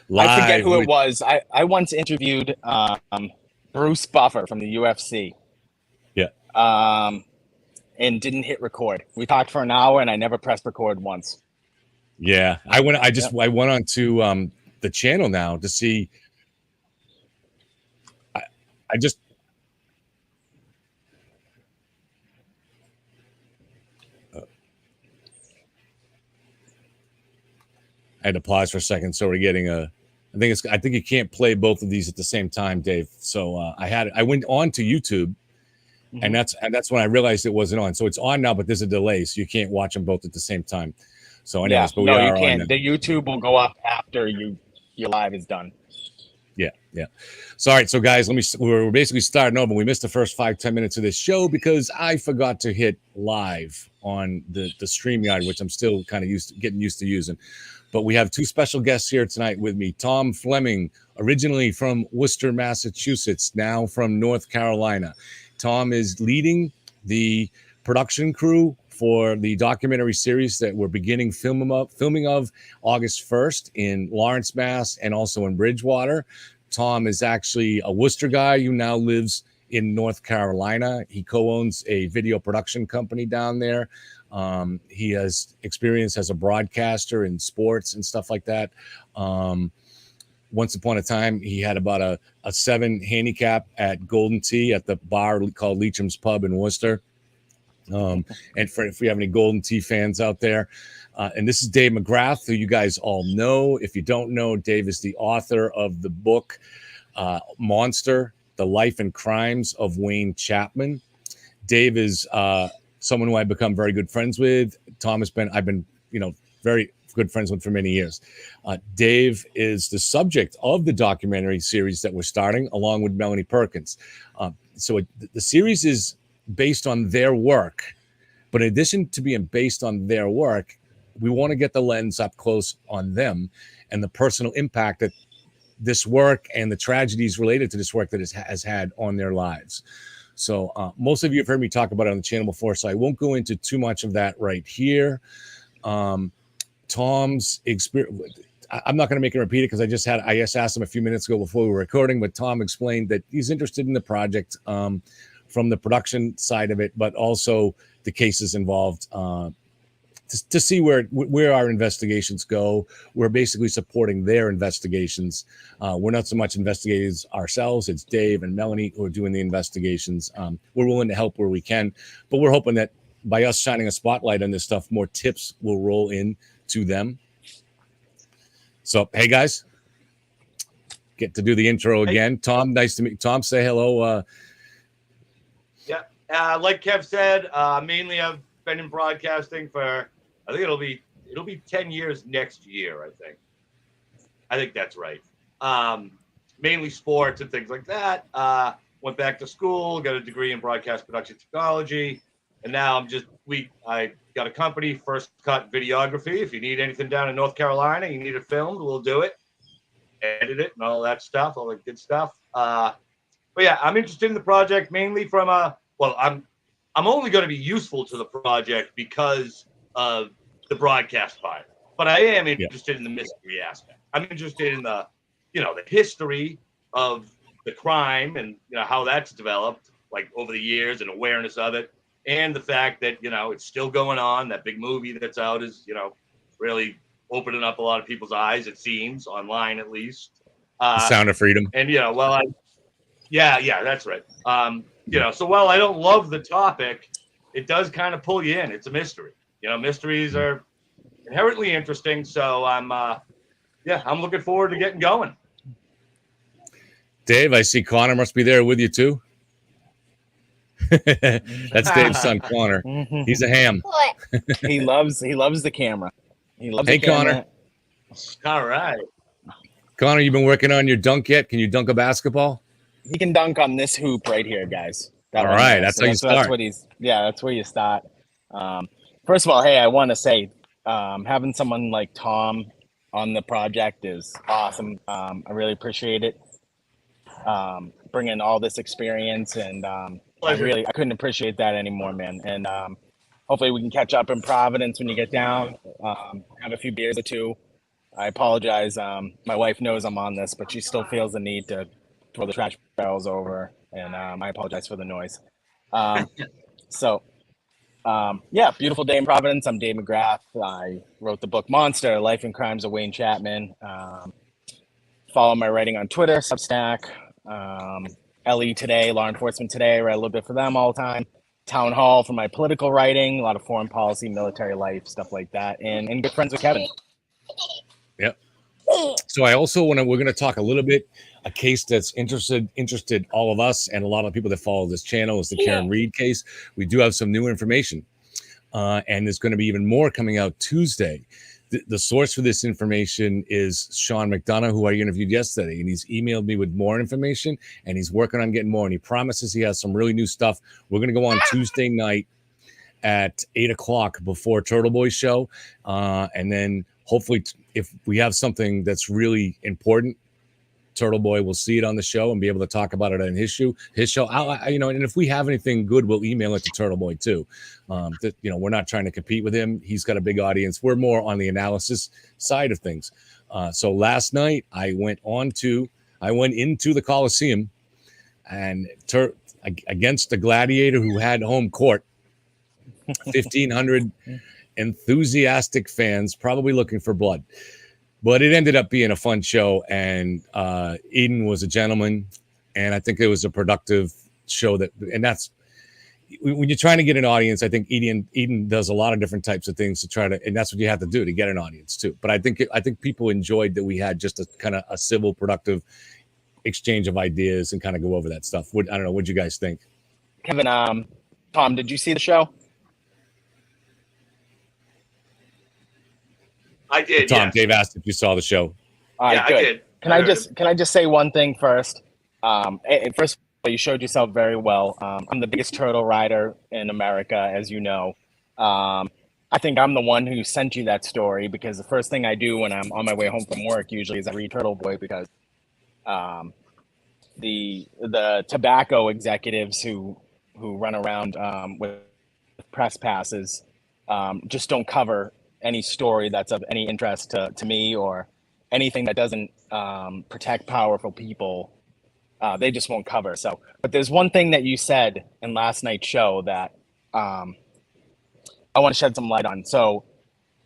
I forget who Live. it was. I once interviewed Bruce Buffer from the UFC. Yeah. And didn't hit record. We talked for an hour and I never pressed record once. Yeah. I went on to the channel now to see. I just I had to pause for a second. So we're getting I think you can't play both of these at the same time, Dave. So I went on to YouTube, and that's when I realized it wasn't on. So it's on now, but there's a delay, so you can't watch them both at the same time. So anyways, but we no, are you can't. on. The YouTube will go up after your live is done. Yeah. So all right, so guys, we're basically starting over. We missed the first 5-10 minutes of this show because I forgot to hit live on the StreamYard, which I'm still kind of getting used to using. But we have two special guests here tonight with me. Tom Fleming, originally from Worcester, Massachusetts, now from North Carolina. Tom is leading the production crew for the documentary series that we're beginning filming of August 1st in Lawrence, Mass, and also in Bridgewater. Tom is actually a Worcester guy who now lives in North Carolina. He co-owns a video production company down there. He has experience as a broadcaster in sports and stuff like that. Once upon a time, he had about a 7 handicap at Golden Tee at the bar called Leacham's Pub in Worcester. And if we have any Golden Tee fans out there, and this is Dave McGrath, who you guys all know. If you don't know, Dave is the author of the book Monster: The Life and Crimes of Wayne Chapman. Dave is someone who I've become very good friends with. I've been very good friends with for many years. Dave is the subject of the documentary series that we're starting, along with Melanie Perkins. So the series is based on their work, but in addition to being based on their work, we want to get the lens up close on them and the personal impact that this work and the tragedies related to this work that it has had on their lives. So most of you have heard me talk about it on the channel before, so I won't go into too much of that right here. Tom's experience, I'm not going to make him repeat it because I just asked him a few minutes ago before we were recording, but Tom explained that he's interested in the project from the production side of it, but also the cases involved to see where our investigations go. We're basically supporting their investigations. We're not so much investigators ourselves. It's Dave and Melanie who are doing the investigations. We're willing to help where we can, but we're hoping that by us shining a spotlight on this stuff, more tips will roll in to them. So, hey guys, get to do the intro again. Hey. Tom, nice to meet you. Tom, say hello. Like Kev said, mainly I've been in broadcasting for, I think it'll be 10 years next year. I think that's right. Mainly sports and things like that. Went back to school, got a degree in broadcast production technology, and now I got a company, First Cut Videography. If you need anything down in North Carolina, you need it filmed, we'll do it, edit it, and all that stuff, all the good stuff. But yeah, I'm interested in the project mainly from I'm only going to be useful to the project because of the broadcast part, but I am interested in the mystery aspect. I'm interested in the history of the crime and how that's developed like over the years and awareness of it, and the fact that it's still going on. That big movie that's out is really opening up a lot of people's eyes. It seems online, at least. Sound of Freedom. And yeah, that's right. So while I don't love the topic, it does kind of pull you in. It's a mystery. Mysteries are inherently interesting. So I'm looking forward to getting going. Dave, I see Connor must be there with you too. That's Dave's son, Connor. He's a ham. He loves the camera. Hey, Connor. All right. Connor, you been working on your dunk yet? Can you dunk a basketball? He can dunk on this hoop right here, guys. All right, that's how you start. That's where you start. First of all, hey, I want to say having someone like Tom on the project is awesome. I really appreciate it. Bringing all this experience, and I couldn't appreciate that anymore, man. And hopefully we can catch up in Providence when you get down, have a few beers or two. I apologize. My wife knows I'm on this, but she still feels the need to throw the trash barrels over, and I apologize for the noise. Um, so, yeah, beautiful day in Providence. I'm Dave McGrath. I wrote the book Monster: Life and Crimes of Wayne Chapman. Follow my writing on Twitter, Substack, LE Today, Law Enforcement Today. I write a little bit for them all the time. Town Hall for my political writing, a lot of foreign policy, military life, stuff like that, and good friends with Kevin. Yep. So I also we're going to talk a little bit, a case that's interested all of us and a lot of people that follow this channel is the Karen Reed case. We do have some new information, and there's going to be even more coming out Tuesday. The source for this information is Sean McDonough, who I interviewed yesterday, and he's emailed me with more information, and he's working on getting more, and he promises he has some really new stuff. We're going to go on Tuesday night at 8:00 before Turtle Boy show, and then hopefully if we have something that's really important, Turtle Boy will see it on the show and be able to talk about it on his show. And if we have anything good, we'll email it to Turtle Boy too. We're not trying to compete with him. He's got a big audience. We're more on the analysis side of things. So last night I went into the Coliseum and against the Gladiator who had home court, 1,500 enthusiastic fans probably looking for blood. But it ended up being a fun show, and Eden was a gentleman, and I think it was a productive show. And that's when you're trying to get an audience. I think Eden does a lot of different types of things to try to, and that's what you have to do to get an audience too. But I think people enjoyed that we had just a kind of a civil, productive exchange of ideas and kind of go over that stuff. I don't know. What'd you guys think? Kevin, Tom, did you see the show? I did. Tom, yeah. Dave asked if you saw the show. All right, Yeah, good. I did. Can I just say one thing first? First of all, you showed yourself very well. I'm the biggest turtle rider in America, as you know. I think I'm the one who sent you that story because the first thing I do when I'm on my way home from work usually is I read Turtle Boy because the tobacco executives who run around with press passes just don't cover any story that's of any interest to me or anything that doesn't protect powerful people. They just won't cover. So, but there's one thing that you said in last night's show that I want to shed some light on. So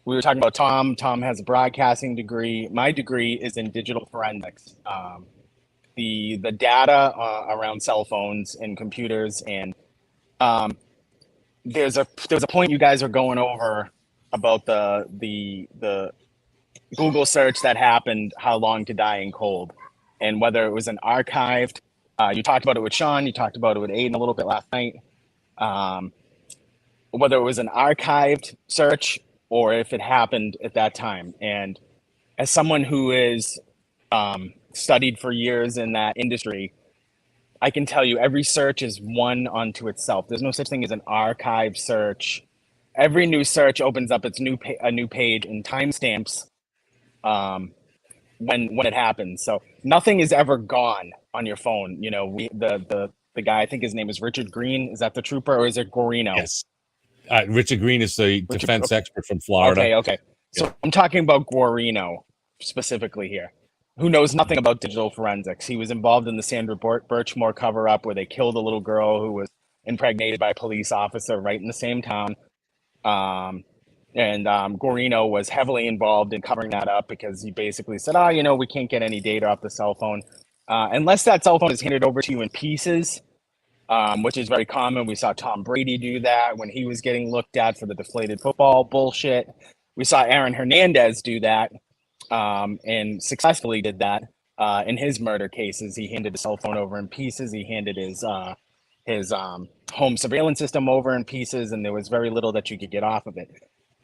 we were talking about Tom. Tom has a broadcasting degree. My degree is in digital forensics. The data around cell phones and computers, and there's a point you guys are going over about the Google search that happened, how long to die in cold, and whether it was an archived. You talked about it with Sean. You talked about it with Aiden a little bit last night. Whether it was an archived search or if it happened at that time. And as someone who is studied for years in that industry, I can tell you every search is one unto itself. There's no such thing as an archived search. Every new search opens up a new page and timestamps when it happens. So nothing is ever gone on your phone. You know, the guy, I think his name is Richard Green. Is that the trooper or is it Guarino? Yes. Richard Green is the defense expert from Florida. Okay. So I'm talking about Guarino specifically here, who knows nothing about digital forensics. He was involved in the Sandra Birchmore cover-up where they killed a little girl who was impregnated by a police officer right in the same town. Guarino was heavily involved in covering that up because he basically said, we can't get any data off the cell phone unless that cell phone is handed over to you in pieces, which is very common. We saw Tom Brady do that when he was getting looked at for the deflated football bullshit. We saw Aaron Hernandez do that and successfully did that in his murder cases. He handed the cell phone over in pieces. He handed his home surveillance system over in pieces, and there was very little that you could get off of it.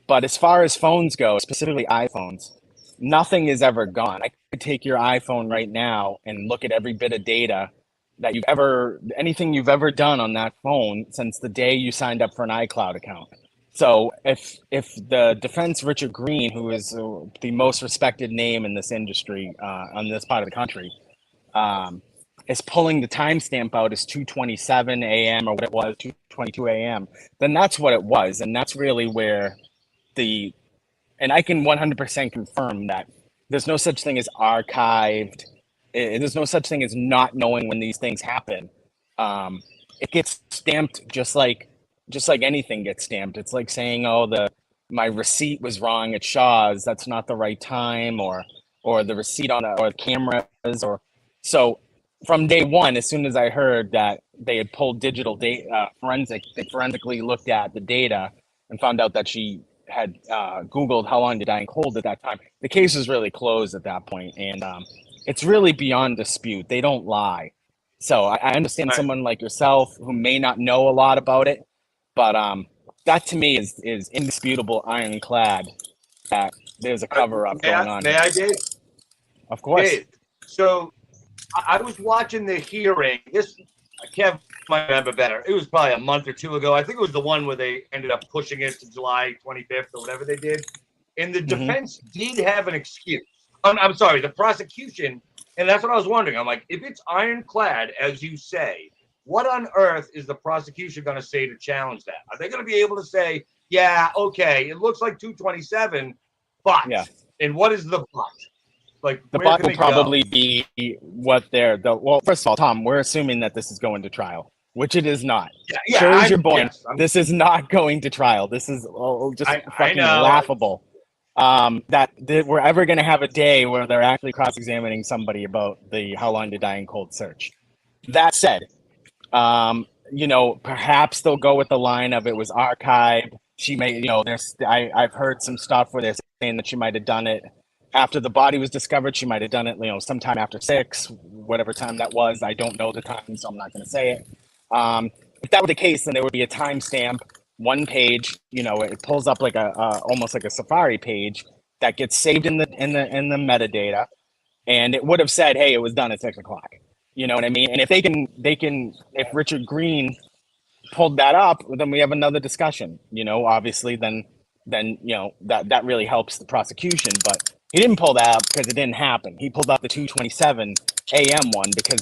But as far as phones go, specifically iPhones, nothing is ever gone. I could take your iPhone right now and look at every bit of data that anything you've ever done on that phone since the day you signed up for an iCloud account. So if the defense Richard Green, who is the most respected name in this industry on this part of the country, is pulling the timestamp out as 2:27 a.m. or what it was, 2:22 a.m., then that's what it was. And that's really where and I can 100% confirm that There's no such thing as archived. There's no such thing as not knowing when these things happen. It gets stamped just like anything gets stamped. It's like saying, "Oh, the my receipt was wrong at Shaw's. That's not the right time," or the receipt on or cameras or so. From day one, as soon as I heard that they had pulled digital data, they forensically looked at the data and found out that she had Googled how long did I cold at that time. The case was really closed at that point, and it's really beyond dispute. They don't lie. So I understand Right. someone like yourself who may not know a lot about it, but that to me is indisputable, ironclad that there's a cover up going on. May I, Dave? Of course. Dave, so I was watching the hearing. Kev might remember better. It was probably a month or two ago. I think it was the one where they ended up pushing it to July 25th or whatever they did. And the defense did have an excuse. I'm sorry, the prosecution. And that's what I was wondering. I'm like, if it's ironclad, as you say, what on earth is the prosecution going to say to challenge that? Are they going to be able to say, yeah, okay, it looks like 227, but, and what is the but? Like the buck will probably be what well, first of all, Tom, we're assuming that this is going to trial, which it is not. Shows your point. Yes, this is not going to trial. This is just fucking laughable. That we're ever going to have a day where they're actually cross-examining somebody about the how long to die in cold search. That said, perhaps they'll go with the line of it was archived. She may, I've heard some stuff where they're saying that she might have done it after the body was discovered. She might have done it, sometime after 6, whatever time that was. I don't know the time, so I'm not going to say it. If that were the case, then there would be a timestamp, 1 page. It pulls up like almost like a Safari page that gets saved in the metadata, and it would have said, "Hey, it was done at 6 o'clock." You know what I mean? And if they can, if Richard Green pulled that up, then we have another discussion. Obviously, then that really helps the prosecution, but. He didn't pull that up because it didn't happen. He pulled up the 2:27 a.m. one because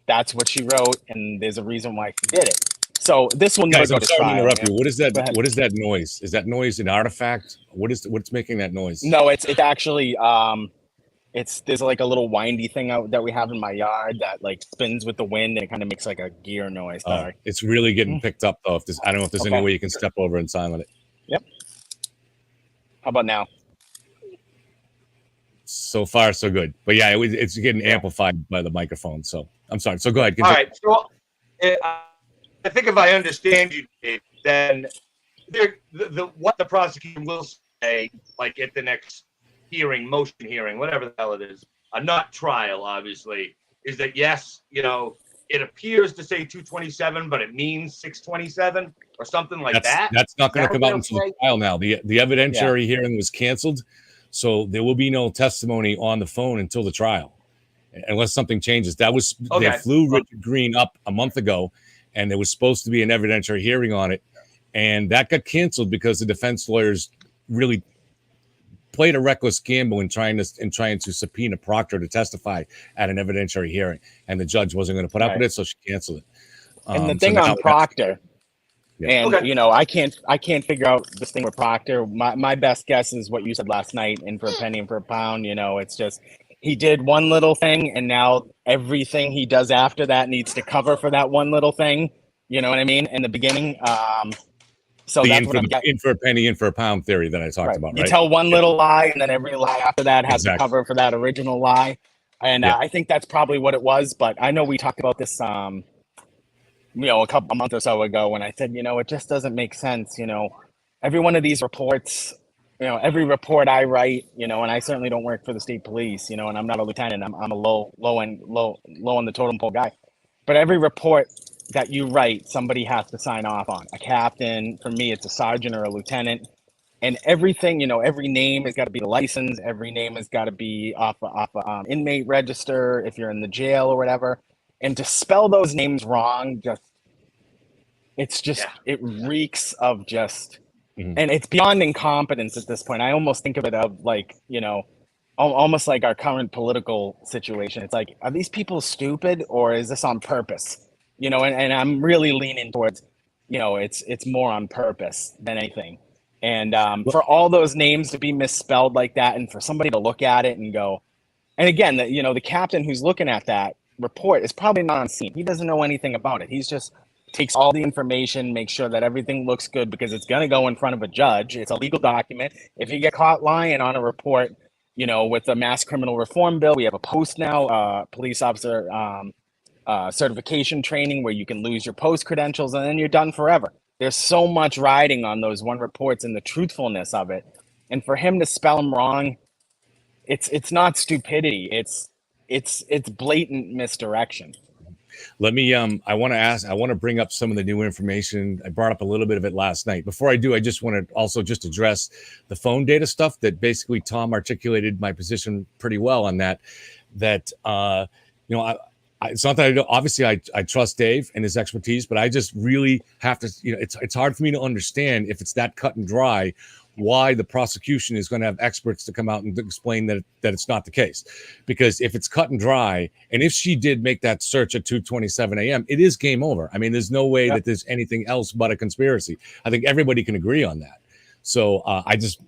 that's what she wrote, and there's a reason why she did it. So this will never go to trial. Interrupt you. What is that? What is that noise? Is that noise an artifact? What's making that noise? No, it's actually there's like a little windy thing out that we have in my yard that like spins with the wind and it kind of makes like a gear noise. It's really getting picked up though. I don't know if there's any way you can step over and silent it. Yep. How about now? So far, so good. But yeah, it's getting amplified by the microphone. So I'm sorry. So go ahead. All right. So I think if I understand you, Dave, then what the prosecution will say, like at the next hearing, motion hearing, whatever the hell it is, not trial, obviously, is that yes, it appears to say 227, but it means 627 or something like that. That's not going to come out until the trial now. The evidentiary hearing was canceled. So there will be no testimony on the phone until the trial, unless something changes. They flew Richard Green up a month ago, and there was supposed to be an evidentiary hearing on it, and that got canceled because the defense lawyers really played a reckless gamble in trying to subpoena Proctor to testify at an evidentiary hearing, and the judge wasn't going to put up with it, so she canceled it. And the thing on Proctor. Yeah. And I can't figure out this thing with Proctor. My best guess is what you said last night, in for a penny and for a pound. It's just he did one little thing, and now everything he does after that needs to cover for that one little thing. You know what I mean? In the beginning, so the that's in for a penny, in for a pound theory that I talked about. Right? You tell one little lie, and then every lie after that has to cover for that original lie. And I think that's probably what it was. But I know we talked about this. A month or so ago when I said, it just doesn't make sense. Every one of these reports, every report I write, and I certainly don't work for the state police, and I'm not a lieutenant. I'm a low on the totem pole guy. But every report that you write, somebody has to sign off on. A captain, for me, it's a sergeant or a lieutenant. And everything, every name has got to be the license. Every name has got to be off inmate register if you're in the jail or whatever. And to spell those names wrong, it reeks of and it's beyond incompetence at this point. I almost think of it of like, almost like our current political situation. It's like, are these people stupid or is this on purpose? And I'm really leaning towards, it's more on purpose than anything. And for all those names to be misspelled like that, and for somebody to look at it and go, and again, the captain who's looking at that report is probably not on scene. He doesn't know anything about it. He's just takes all the information, makes sure that everything looks good because it's going to go in front of a judge. It's a legal document. If you get caught lying on a report, with the mass criminal reform bill, we have a post now, police officer certification training where you can lose your post credentials and then you're done forever. There's so much riding on those one reports and the truthfulness of it. And for him to spell them wrong, it's not stupidity. It's blatant misdirection. Let me I want to bring up some of the new information. I brought up a little bit of it last night. Before I do, I just want to also just address the phone data stuff that basically Tom articulated my position pretty well on that it's not that I don't, obviously I trust Dave and his expertise, but I just really have to, it's hard for me to understand if it's that cut and dry, why the prosecution is going to have experts to come out and explain that it's not the case. Because if it's cut and dry, and if she did make that search at 2:27 a.m., it is game over. I mean, there's no way that there's anything else but a conspiracy. I think everybody can agree on that. So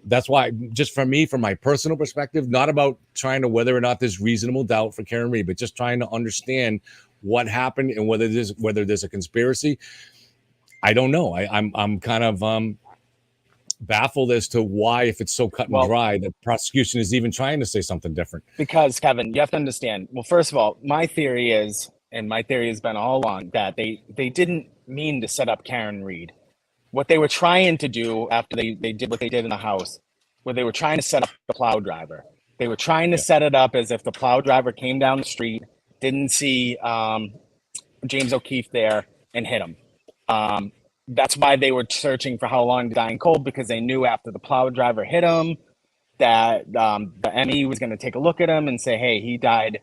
that's why, just from my personal perspective, not about trying to whether or not there's reasonable doubt for Karen Read, but just trying to understand what happened and whether there's a conspiracy. I don't know. I'm kind of baffled as to why, if it's so cut and dry, the prosecution is even trying to say something different. Because Kevin, you have to understand. Well, first of all, my theory is, and my theory has been all along, that they didn't mean to set up Karen Read. What they were trying to do after they did what they did in the house, where they were trying to set up the plow driver. They were trying to set it up as if the plow driver came down the street, didn't see James O'Keefe there, and hit him. That's why they were searching for how long to die in cold, because they knew after the plow driver hit him that the ME was going to take a look at him and say, hey, he died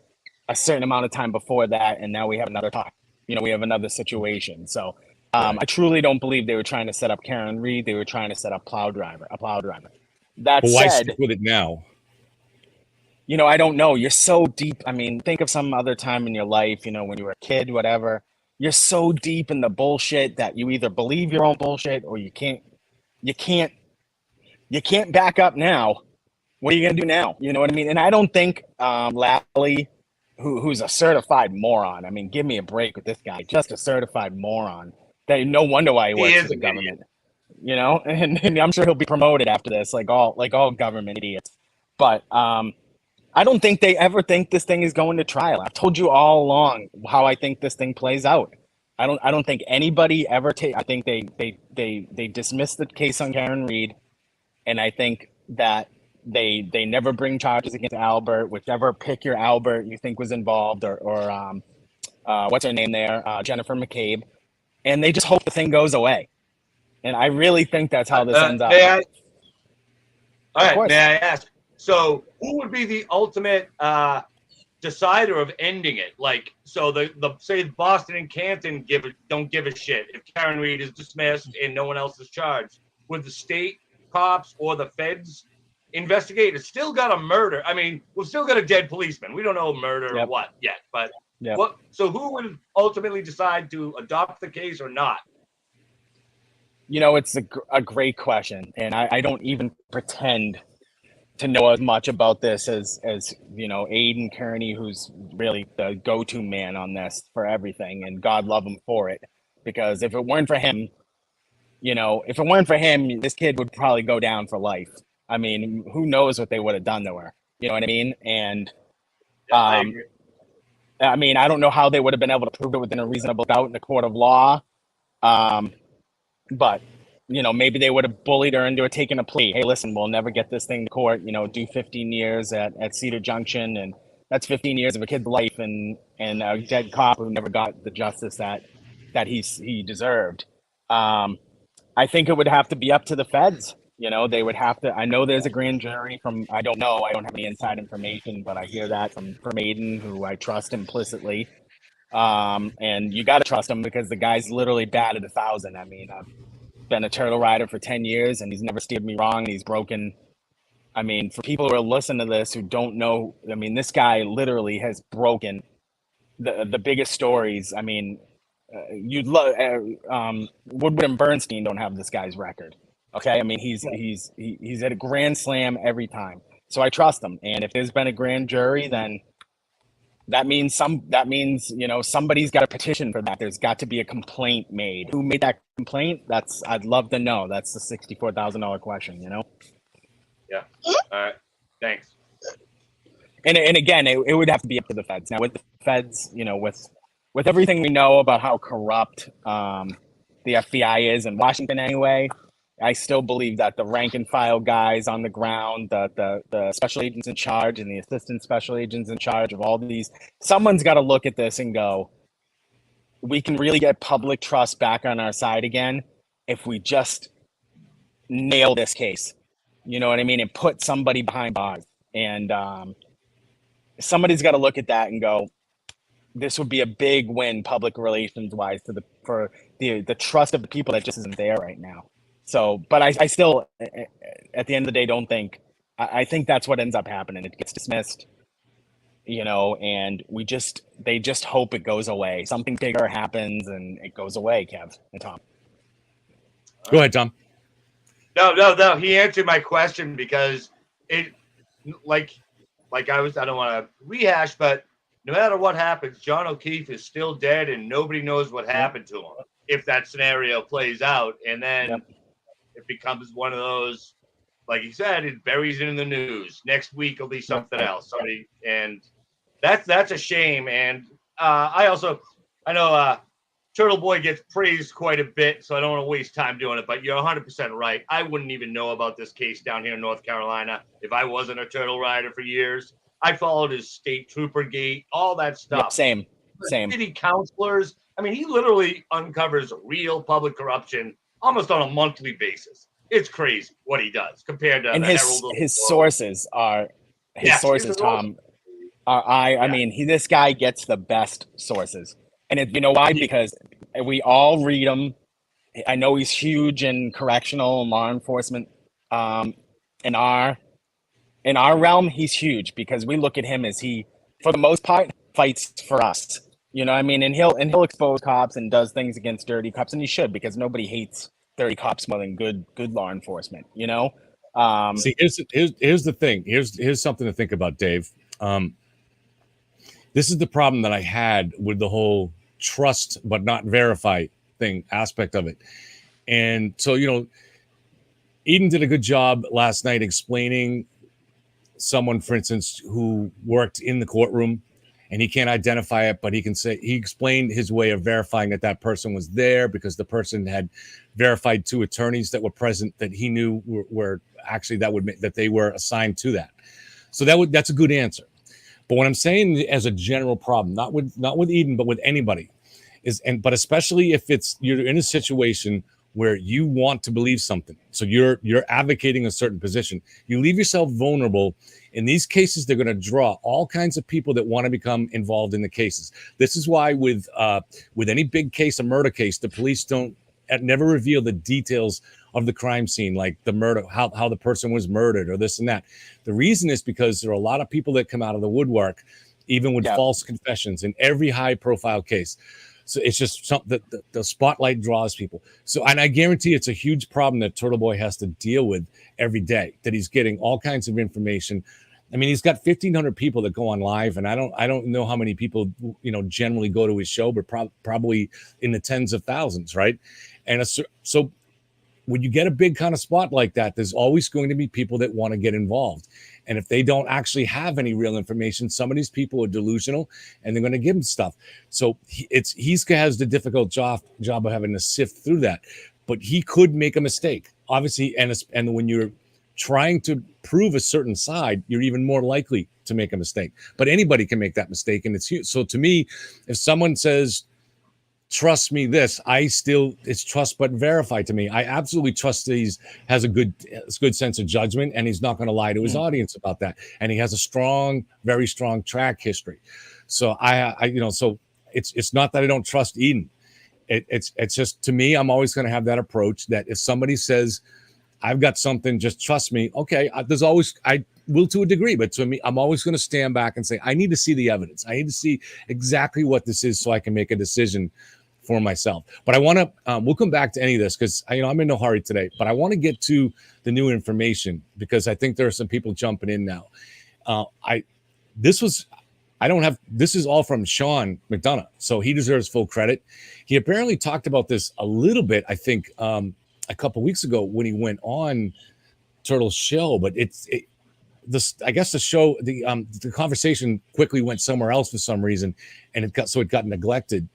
a certain amount of time before that, and now we have another talk. We have another situation. So I truly don't believe they were trying to set up Karen Read. They were trying to set up a plow driver. That but why said, stick with it now? I don't know. You're so deep. I mean, think of some other time in your life, when you were a kid, whatever. You're so deep in the bullshit that you either believe your own bullshit or you can't back up now. What are you going to do now? You know what I mean? And I don't think Lally, who's a certified moron. I mean, give me a break with this guy. Just a certified moron. That no wonder why he works for the government. And I'm sure he'll be promoted after this, like all government idiots. But I don't think they ever think this thing is going to trial. I've told you all along how I think this thing plays out. I don't think anybody ever I think they dismiss the case on Karen Read, and I think that they never bring charges against Albert, whichever pick your Albert you think was involved, or what's her name there, Jennifer McCabe, and they just hope the thing goes away. And I really think that's how this ends up. May I ask? So, who would be the ultimate decider of ending it? Like, so the say Boston and Canton don't give a shit if Karen Read is dismissed and no one else is charged. Would the state cops or the feds investigate? It's still got a murder. I mean, we've still got a dead policeman. We don't know murder or what yet, but what? So, who would ultimately decide to adopt the case or not? It's a great question, and I don't even pretend to know as much about this as Aidan Kearney, who's really the go-to man on this for everything, and God love him for it. Because if it weren't for him, this kid would probably go down for life. I mean, who knows what they would have done to her? You know what I mean? And I mean, I don't know how they would have been able to prove it within a reasonable doubt in the court of law. But maybe they would have bullied her into taking a plea. Hey, listen, we'll never get this thing to court. Do 15 years at Cedar Junction, and that's 15 years of a kid's life and a dead cop who never got the justice that he deserved. I think it would have to be up to the feds. They would have to. I know there's a grand jury from. I don't know. I don't have any inside information, but I hear that from Aidan, who I trust implicitly. And you got to trust him because the guy's literally batted 1,000. I mean, I've been a turtle rider for 10 years and he's never steered me wrong. And he's broken. I mean, for people who are listening to this who don't know, I mean, this guy literally has broken the biggest stories. I mean, you'd love Woodward and Bernstein don't have this guy's record. Okay, I mean he's at a grand slam every time, so I trust him. And if there's been a grand jury, then that means somebody's got a petition for that. There's got to be a complaint made. Who made that complaint? I'd love to know. That's the $64,000 question. Yeah. All right. Thanks. And again, it would have to be up to the feds. Now with the feds, with everything we know about how corrupt the FBI is in Washington anyway, I still believe that the rank and file guys on the ground, the special agents in charge and the assistant special agents in charge of all these, someone's got to look at this and go, we can really get public trust back on our side again if we just nail this case. You know what I mean? And put somebody behind bars. And somebody's got to look at that and go, this would be a big win public relations wise for the trust of the people that just isn't there right now. So, but I still, at the end of the day, don't think, I think that's what ends up happening. It gets dismissed, and they just hope it goes away. Something bigger happens and it goes away, Kev and Tom. Go ahead, Tom. No. He answered my question because it, like I don't want to rehash, but no matter what happens, John O'Keefe is still dead and nobody knows what happened to him if that scenario plays out. And then it becomes one of those, like you said, it buries it in the news. Next week will be something else. And that's a shame. And I know Turtle Boy gets praised quite a bit, so I don't want to waste time doing it, but you're 100% right. I wouldn't even know about this case down here in North Carolina if I wasn't a turtle rider for years. I followed his state trooper gate, all that stuff. Same. City councilors. I mean, he literally uncovers real public corruption almost on a monthly basis. It's crazy what he does compared to his sources are Tom. I mean, this guy gets the best sources, and you know why? Because we all read him. I know he's huge in correctional and law enforcement. In our realm, he's huge because we look at him as he, for the most part, fights for us. You know what I mean? And he'll expose cops and does things against dirty cops, and he should, because nobody hates dirty cops more than good law enforcement. See, here's the thing. Here's something to think about, Dave. This is the problem that I had with the whole trust but not verify thing aspect of it. And so, Eden did a good job last night explaining someone, for instance, who worked in the courtroom and he can't identify it, but he explained his way of verifying that person was there because the person had verified 2 attorneys that were present that he knew were actually that they were assigned to that. So that's a good answer. But what I'm saying as a general problem, not with Eden, but with anybody, but especially if you're in a situation where you want to believe something. So you're advocating a certain position. You leave yourself vulnerable. In these cases, they're going to draw all kinds of people that want to become involved in the cases. This is why with any big case, a murder case, the police never reveal the details of the crime scene, like the murder, how the person was murdered or this and that. The reason is because there are a lot of people that come out of the woodwork, even with false confessions in every high profile case. So it's just something that the spotlight draws people. So, and I guarantee it's a huge problem that Turtle Boy has to deal with every day, that he's getting all kinds of information. I mean, he's got 1,500 people that go on live, and I don't know how many people, generally go to his show, but probably in the tens of thousands, right? And so when you get a big kind of spot like that, there's always going to be people that want to get involved. And if they don't actually have any real information, some of these people are delusional and they're going to give them stuff. So he has the difficult job of having to sift through that. But he could make a mistake, obviously. And when you're trying to prove a certain side, you're even more likely to make a mistake. But anybody can make that mistake. And it's huge. So to me, if someone says, trust me, it's trust but verify to me. I absolutely trust that he has a good sense of judgment, and he's not going to lie to his audience about that. And he has a very strong track history. So so it's not that I don't trust Eden. It's just, to me, I'm always going to have that approach that if somebody says, I've got something, just trust me. Okay, I will to a degree, but to me, I'm always going to stand back and say, I need to see the evidence. I need to see exactly what this is so I can make a decision for myself. But I want to, we'll come back to any of this because I'm in no hurry today, but I want to get to the new information because I think there are some people jumping in now. This is all from Sean McDonough, so he deserves full credit. He apparently talked about this a little bit, I think, a couple weeks ago when he went on Turtle's show, but I guess the show, the conversation quickly went somewhere else for some reason, and it got neglected.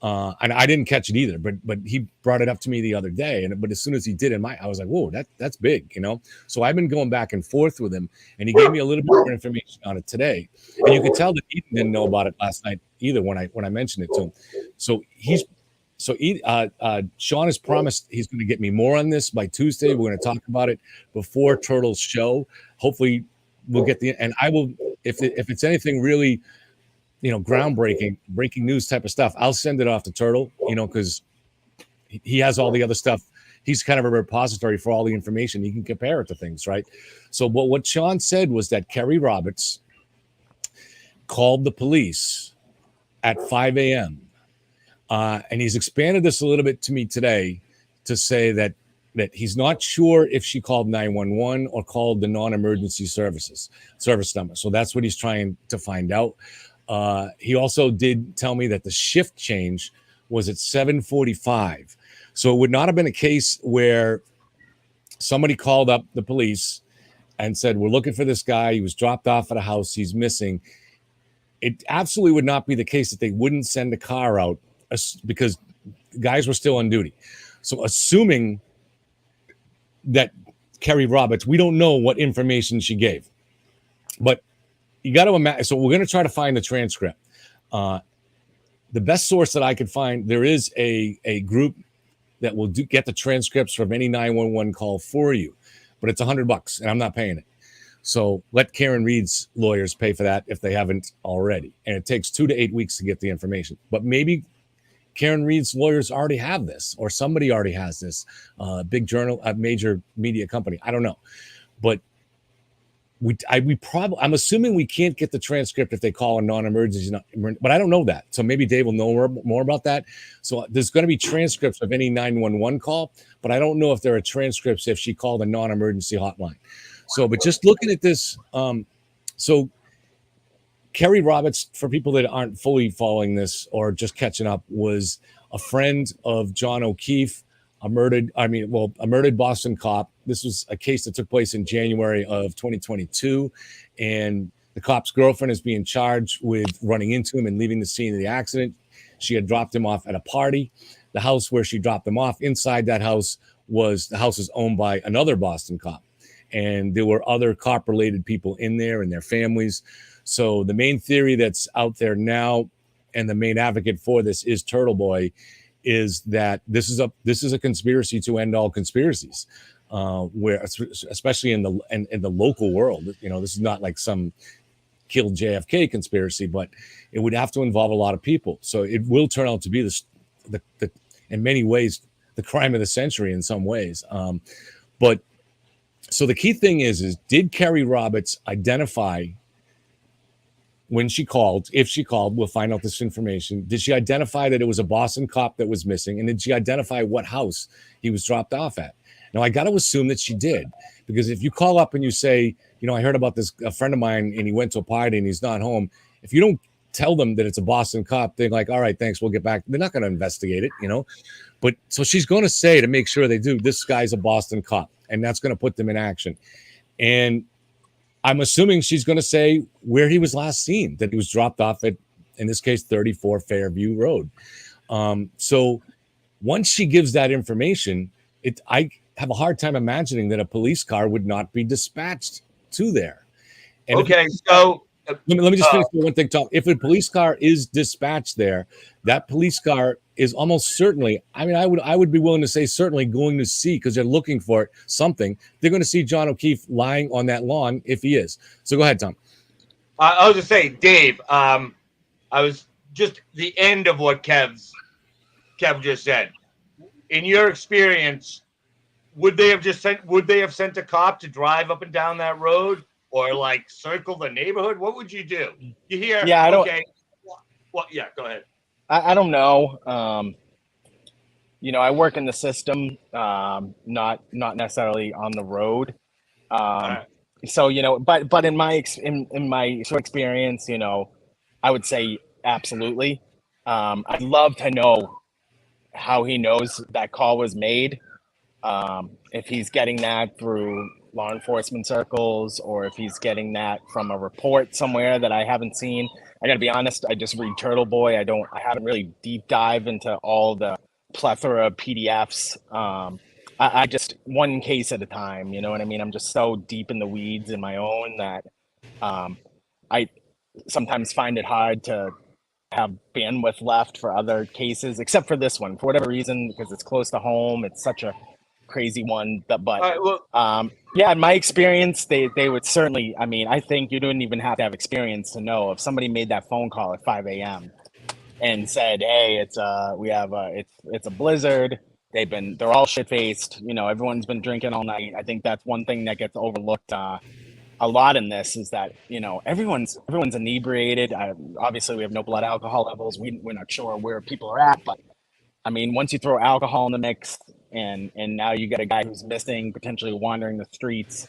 And I didn't catch it either, but he brought it up to me the other day. But as soon as he did I was like, whoa, that's big, So I've been going back and forth with him, and he gave me a little bit more information on it today. And you could tell that Eden didn't know about it last night either when I mentioned it to him. Sean has promised he's going to get me more on this by Tuesday. We're going to talk about it before Turtle's show. Hopefully, we'll get and I will if it's anything really, groundbreaking, breaking news type of stuff, I'll send it off to Turtle, because he has all the other stuff. He's kind of a repository for all the information. He can compare it to things, right? So what Sean said was that Kerry Roberts called the police at 5 a.m. And he's expanded this a little bit to me today to say that he's not sure if she called 911 or called the non-emergency service number. So that's what he's trying to find out. He also did tell me that the shift change was at 7:45. So it would not have been a case where somebody called up the police and said, we're looking for this guy. He was dropped off at a house. He's missing. It absolutely would not be the case that they wouldn't send a car out because guys were still on duty. So assuming that Kerry Roberts, we don't know what information she gave, but you got to imagine. So we're going to try to find the transcript. The best source that I could find, there is a group that will get the transcripts from any 911 call for you, but it's $100 and I'm not paying it. So let Karen Reed's lawyers pay for that if they haven't already. And it takes 2 to 8 weeks to get the information, but maybe Karen Reed's lawyers already have this, or somebody already has this. Big journal, a major media company. I don't know, but I'm assuming we can't get the transcript if they call a non-emergency, but I don't know that. So maybe Dave will know more about that. So there's going to be transcripts of any 911 call, but I don't know if there are transcripts if she called a non-emergency hotline. So, but just looking at this, so Kerry Roberts, for people that aren't fully following this or just catching up, was a friend of John O'Keefe, a murdered Boston cop. This was a case that took place in January of 2022, and the cop's girlfriend is being charged with running into him and leaving the scene of the accident. She had dropped him off at a party. The house where she dropped him off, inside that house is owned by another Boston cop, and there were other cop-related people in there and their families. So the main theory that's out there now, and the main advocate for this is Turtle Boy, is that this is a conspiracy to end all conspiracies, where especially in the local world, this is not like some killed JFK conspiracy, but it would have to involve a lot of people. So it will turn out to be the in many ways the crime of the century in some ways. But so the key thing is did Kerry Roberts identify when she called, if she called, we'll find out this information. Did she identify that it was a Boston cop that was missing? And did she identify what house he was dropped off at? Now, I got to assume that she did, because if you call up and you say, I heard about this, a friend of mine, and he went to a party and he's not home. If you don't tell them that it's a Boston cop, they're like, all right, thanks, we'll get back. They're not going to investigate it, But so she's going to say, to make sure they do, this guy's a Boston cop, and that's going to put them in action. And I'm assuming she's going to say where he was last seen, that he was dropped off at, in this case, 34 Fairview Road. So once she gives that information, I have a hard time imagining that a police car would not be dispatched to there. And okay, so let me just finish with one thing, Tom. If a police car is dispatched there, that police car is almost certainly, I would be willing to say certainly going to see, because they're looking for something, they're going to see John O'Keefe lying on that lawn if he is. So go ahead, Tom. I was just saying, Dave, I was just the end of what Kev just said. In your experience, would they have sent a cop to drive up and down that road, or like circle the neighborhood? What would you do? You hear? Yeah, I don't. Okay. Well, yeah. Go ahead. I don't know. I work in the system, not necessarily on the road. Um, Uh, so but in my short experience, I would say absolutely. I'd love to know how he knows that call was made. If he's getting that through law enforcement circles, or if he's getting that from a report somewhere that I haven't seen. I got to be honest, I just read Turtle Boy. I haven't really deep dive into all the plethora of PDFs. I just one case at a time. You know what I mean? I'm just so deep in the weeds in my own that um, I sometimes find it hard to have bandwidth left for other cases, except for this one, for whatever reason, because it's close to home. It's such a crazy one. But all right. Well, yeah, in my experience, they would certainly. I mean, I think you don't even have to have experience to know if somebody made that phone call at 5 a.m. and said, "Hey, it's a blizzard. They're all shit faced. Everyone's been drinking all night." I think that's one thing that gets overlooked a lot in this is that everyone's inebriated. Obviously, we have no blood alcohol levels. We're not sure where people are at, but I mean, once you throw alcohol in the mix, and now you get a guy who's missing, potentially wandering the streets,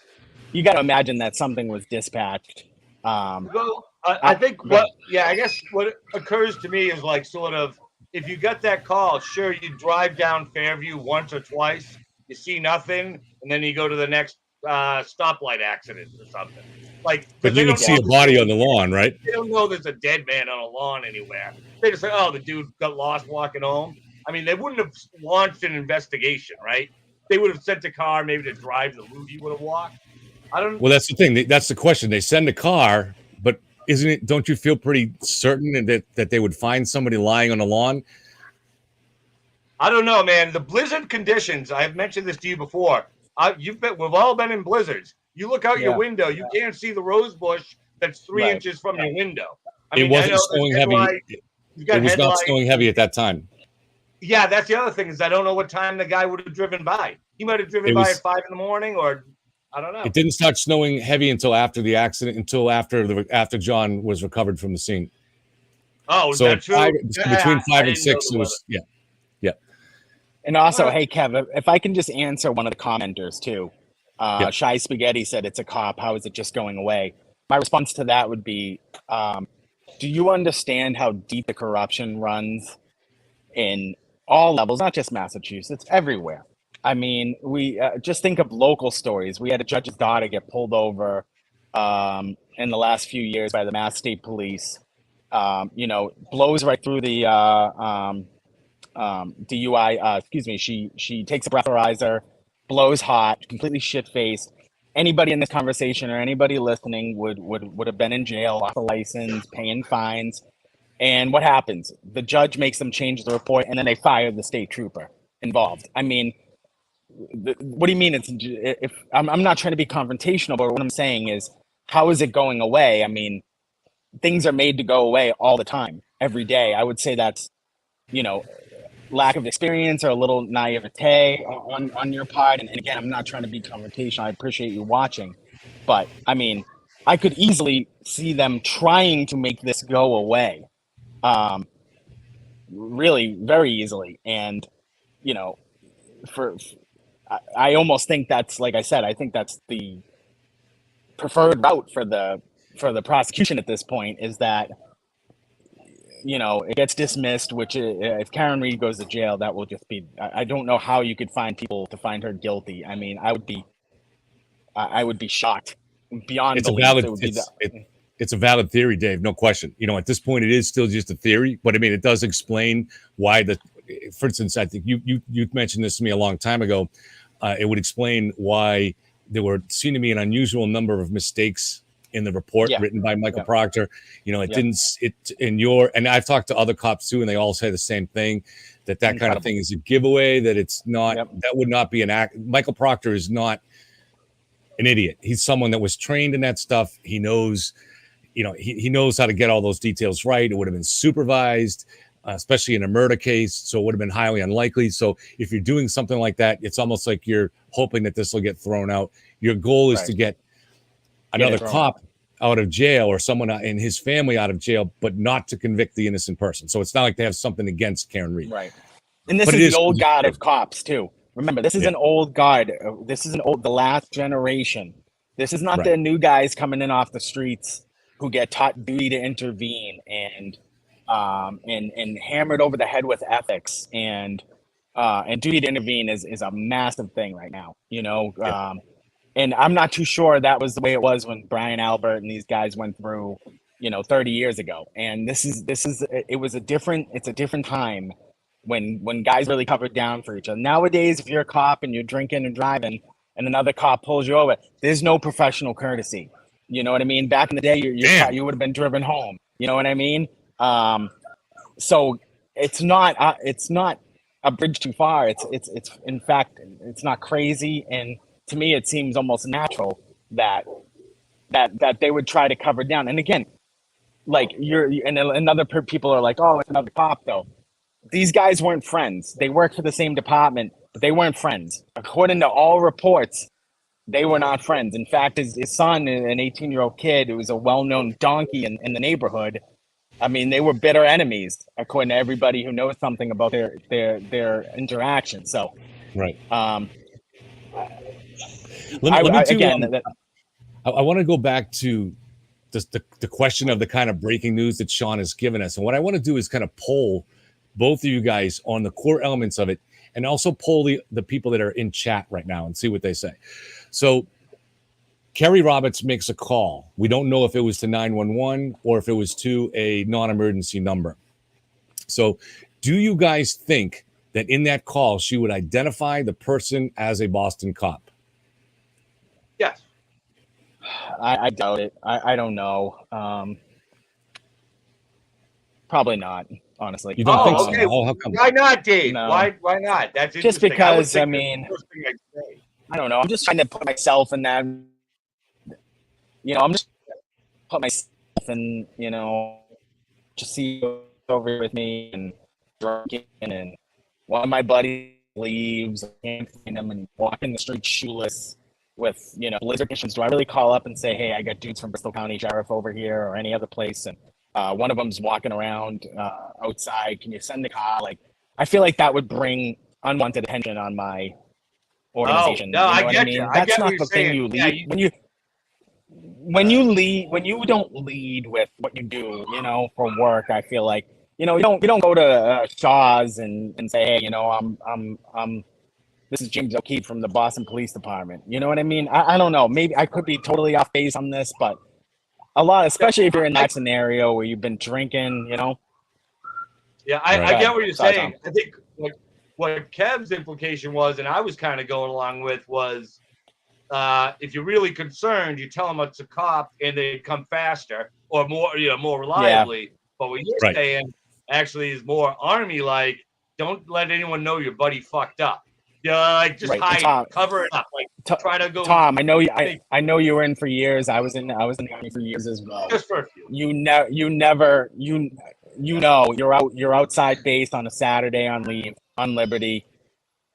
you got to imagine that something was dispatched. well, I think Go ahead. I guess what occurs to me is like sort of if you got that call, sure, you drive down Fairview once or twice, you see nothing, and then you go to the next stoplight accident or something. Like, But because they you would don't see know a body on the lawn, right? they don't know there's a dead man on a lawn anywhere. They just say, "Oh, the dude got lost walking home." I mean, they wouldn't have launched an investigation, right? They would have sent a car maybe to drive the route he would have walked. I don't. Well, that's the thing. That's the question. They send a car, but isn't it? Don't you feel pretty certain that they would find somebody lying on the lawn? I don't know, man. The blizzard conditions. I've mentioned this to you before. We've all been in blizzards. You look out your Yeah. window, you can't see the rose bush that's 3 inches from your window. I It mean, I wasn't know there's snowing heavy. headlights. You It got was not headlights. snowing heavy at that time. Yeah, that's the other thing is I don't know what time the guy would have driven by. He might have driven It by was. at 5 in the morning, or I don't know. It didn't start snowing heavy until after the accident, until after John was recovered from the scene. Oh, is So that true? between I 5 and didn't know 6, the it weather. was yeah. And also, hey Kev, if I can just answer one of the commenters too. Yeah. Shy Spaghetti said it's a cop. How is it just going away? My response to that would be, do you understand how deep the corruption runs in all levels, not just Massachusetts, everywhere? I mean, we just think of local stories. We had a judge's daughter get pulled over in the last few years by the Mass State Police. Blows right through the DUI. Excuse me. She takes a breathalyzer, blows hot, completely shit faced. Anybody in this conversation or anybody listening would have been in jail, lost a license, paying fines. And what happens? The judge makes them change the report, and then they fire the state trooper involved. I mean, what do you mean? If I'm not trying to be confrontational, but what I'm saying is, how is it going away? I mean, things are made to go away all the time, every day. I would say that's you know lack of experience or a little naivete on your part. And again, I'm not trying to be confrontational. I appreciate you watching, but I mean, I could easily see them trying to make this go away, um, really, very easily. And you know, for I almost think that's like I said. I think that's the preferred route for the prosecution at this point. Is that it gets dismissed, which if Karen Reed goes to jail, that will just be, I don't know how you could find people to find her guilty. I mean, I would be shocked beyond It's a belief. valid It would be it's a valid theory, Dave. No question. At this point, it is still just a theory, but I mean, it does explain why for instance, I think you mentioned this to me a long time ago. It would explain why there seemed to be an unusual number of mistakes in the report written by Michael Proctor. And I've talked to other cops too, and they all say the same thing, that kind of thing is a giveaway, that it's not, that would not be an act. Michael Proctor is not an idiot. He's someone that was trained in that stuff. He knows, he knows how to get all those details right. It would have been supervised, especially in a murder case. So it would have been highly unlikely. So if you're doing something like that, it's almost like you're hoping that this will get thrown out. Your goal is to get another cop out of jail, or someone in his family out of jail, but not to convict the innocent person. So it's not like they have something against Karen Reed. right. And this But it is is the old guard positive. of cops too. Remember, this is an old guard. This is the last generation. This is not Right. the new guys coming in off the streets who get taught duty to intervene and hammered over the head with ethics and duty to intervene is a massive thing right now. And I'm not too sure that was the way it was when Brian Albert and these guys went through, 30 years ago. And it's a different time when guys really covered down for each other. Nowadays, if you're a cop and you're drinking and driving and another cop pulls you over, there's no professional courtesy. You know what I mean? Back in the day, you would have been driven home. You know what I mean? So it's not a bridge too far. It's in fact, it's not crazy. And to me, it seems almost natural that they would try to cover down. And again, like people are like, oh, it's another cop though. These guys weren't friends. They worked for the same department, but they weren't friends. According to all reports, they were not friends. In fact, his son, an 18-year-old kid who was a well-known donkey in the neighborhood, I mean, they were bitter enemies, according to everybody who knows something about their interaction. So, Right. Again, I want to go back to the question of the kind of breaking news that Sean has given us. And what I want to do is kind of poll both of you guys on the core elements of it, and also poll the people that are in chat right now and see what they say. So Kerry Roberts makes a call. We don't know if it was to 911 or if it was to a non-emergency number. So do you guys think that in that call, she would identify the person as a Boston cop? Yes. I doubt it. I don't know. Probably not, honestly. You don't think so? Okay. Oh, how come? Why not, Dave? No. Why not? That's interesting. Just because, I mean, the first thing I'd say. I don't know. I'm just trying to put myself in that. I'm just put myself in, just see over with me and drinking, and one of my buddies leaves, I can't find him, and walking the street shoeless with, blizzard conditions. Do I really call up and say, hey, I got dudes from Bristol County Sheriff over here or any other place, and one of them's walking around outside. Can you send a car? Like, I feel like that would bring unwanted attention on my organization. Oh, no, I get you. you. That's not what you're the thing saying. you lead. When you don't lead with what you do, for work, I feel like, you don't go to Shaw's and say, hey, I'm this is James O'Keefe from the Boston Police Department. You know what I mean? I don't know. Maybe I could be totally off base on this, but a lot, especially if you're in that scenario where you've been drinking, Yeah, I get what you're Sorry, saying. Tom. I think what Kev's implication was, and I was kind of going along with, was if you're really concerned, you tell them it's a cop and they come faster or more reliably. Yeah. But what you're saying actually is more Army-like. Don't let anyone know your buddy fucked up. Just hide, Tom, cover it up. Try to go. Tom, I know you. I know you were in for years. I was in the Army for years as well. Just for a few. You're outside base on a Saturday on leave on Liberty.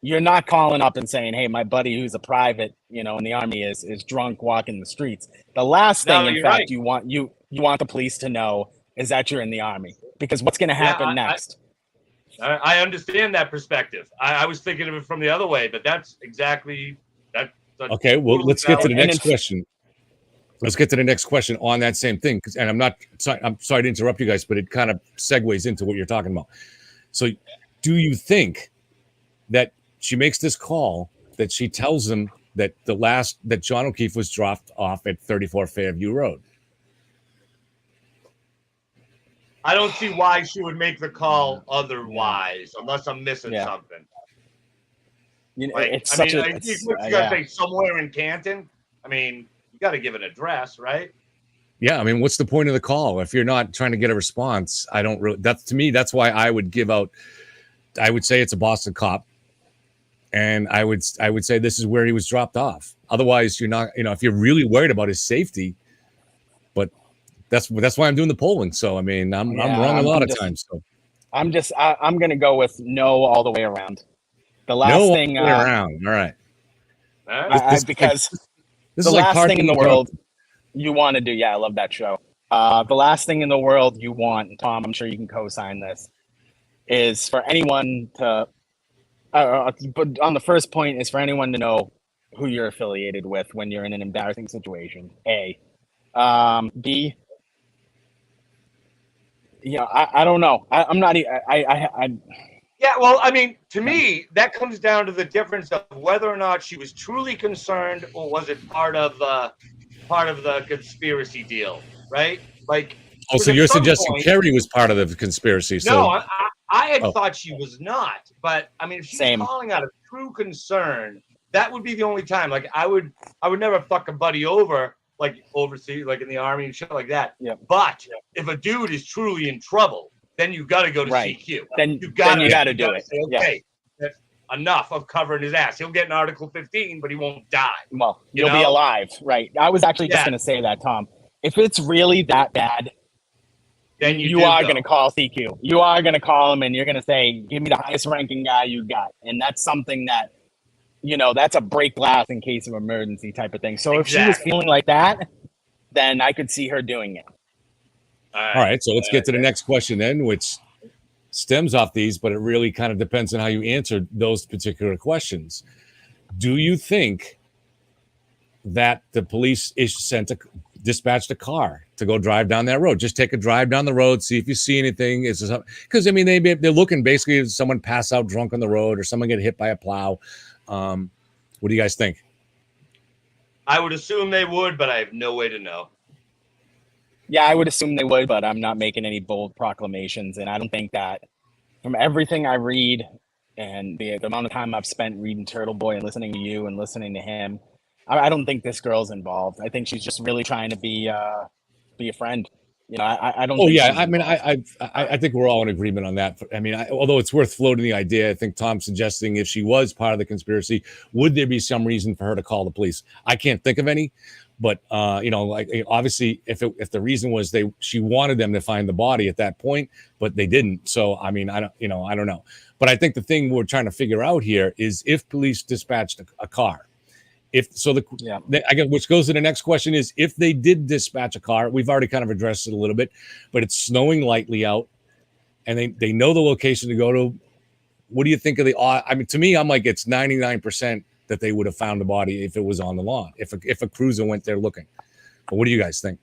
You're not calling up and saying, "Hey, my buddy who's a private, in the Army is drunk walking the streets." The last thing, in fact, you want the police to know is that you're in the Army, because what's going to happen next? I understand that perspective. I was thinking of it from the other way, but that's exactly that. Okay, well, let's get to the next question. Let's get to the next question on that same thing. And I'm sorry to interrupt you guys, but it kind of segues into what you're talking about. So do you think that she makes this call, that she tells them that that John O'Keefe was dropped off at 34 Fairview Road? I don't see why she would make the call otherwise, unless I'm missing something. You gotta say somewhere in Canton. I mean, you got to give an address, right? Yeah, I mean, what's the point of the call if you're not trying to get a response? I don't really. That's why I would give out. I would say it's a Boston cop, and I would say this is where he was dropped off. Otherwise, you're not. If you're really worried about his safety, but that's why I'm doing the polling. So I mean, I'm wrong a lot of times. So I'm gonna go with no all the way around. The last thing around. All right. Because this the is like last thing in the world you want to do. Yeah, I love that show. The last thing in the world you want, and Tom, I'm sure you can co-sign this, is for anyone to But on the first point is for anyone to know who you're affiliated with when you're in an embarrassing situation. A, B. Yeah, I don't know. I'm not. Yeah, well, I mean, to me, that comes down to the difference of whether or not she was truly concerned, or was it part of the conspiracy deal, right? Like, Oh, so at you're some suggesting point, Kerry was part of the conspiracy? no, So, I had oh, thought she was not, but I mean, if she was Same. calling out of true concern, that would be the only time. Like, I would never fuck a buddy over, like overseas, like in the army and shit like that. Yep. But if a dude is truly in trouble, then you got to go to Right. CQ. Then you got to do it. Say, okay, that's enough of covering his ass. He'll get an Article 15, but he won't die. Well, you'll be alive, right? I was actually just going to say that, Tom. If it's really that bad, then you are going to call CQ. You are going to call him, and you're going to say, "Give me the highest ranking guy you got," and that's something that, that's a break glass in case of emergency type of thing. So if she was feeling like that, then I could see her doing it. All right, so let's get to the next question then, which stems off these, but it really kind of depends on how you answer those particular questions. Do you think that the police dispatched a car to go drive down that road? Just take a drive down the road, see if you see anything. Because I mean, they're looking basically if someone pass out drunk on the road or someone get hit by a plow. What do you guys think? I would assume they would, but I have no way to know. Yeah, I would assume they would, but I'm not making any bold proclamations. And I don't think that, from everything I read and the amount of time I've spent reading Turtle Boy and listening to you and listening to him, I don't think this girl's involved. I think she's just really trying to be a friend. I don't. Oh think yeah, I mean, I think we're all in agreement on that. I mean, although it's worth floating the idea, I think Tom's suggesting if she was part of the conspiracy, would there be some reason for her to call the police? I can't think of any, but like obviously, if the reason was she wanted them to find the body at that point, but they didn't. So I mean, I don't know. But I think the thing we're trying to figure out here is if police dispatched a car. Which goes to the next question is if they did dispatch a car, we've already kind of addressed it a little bit, but it's snowing lightly out and they know the location to go to. What do you think of I mean, to me, I'm like, it's 99% that they would have found the body if it was on the lawn, if a cruiser went there looking. But what do you guys think?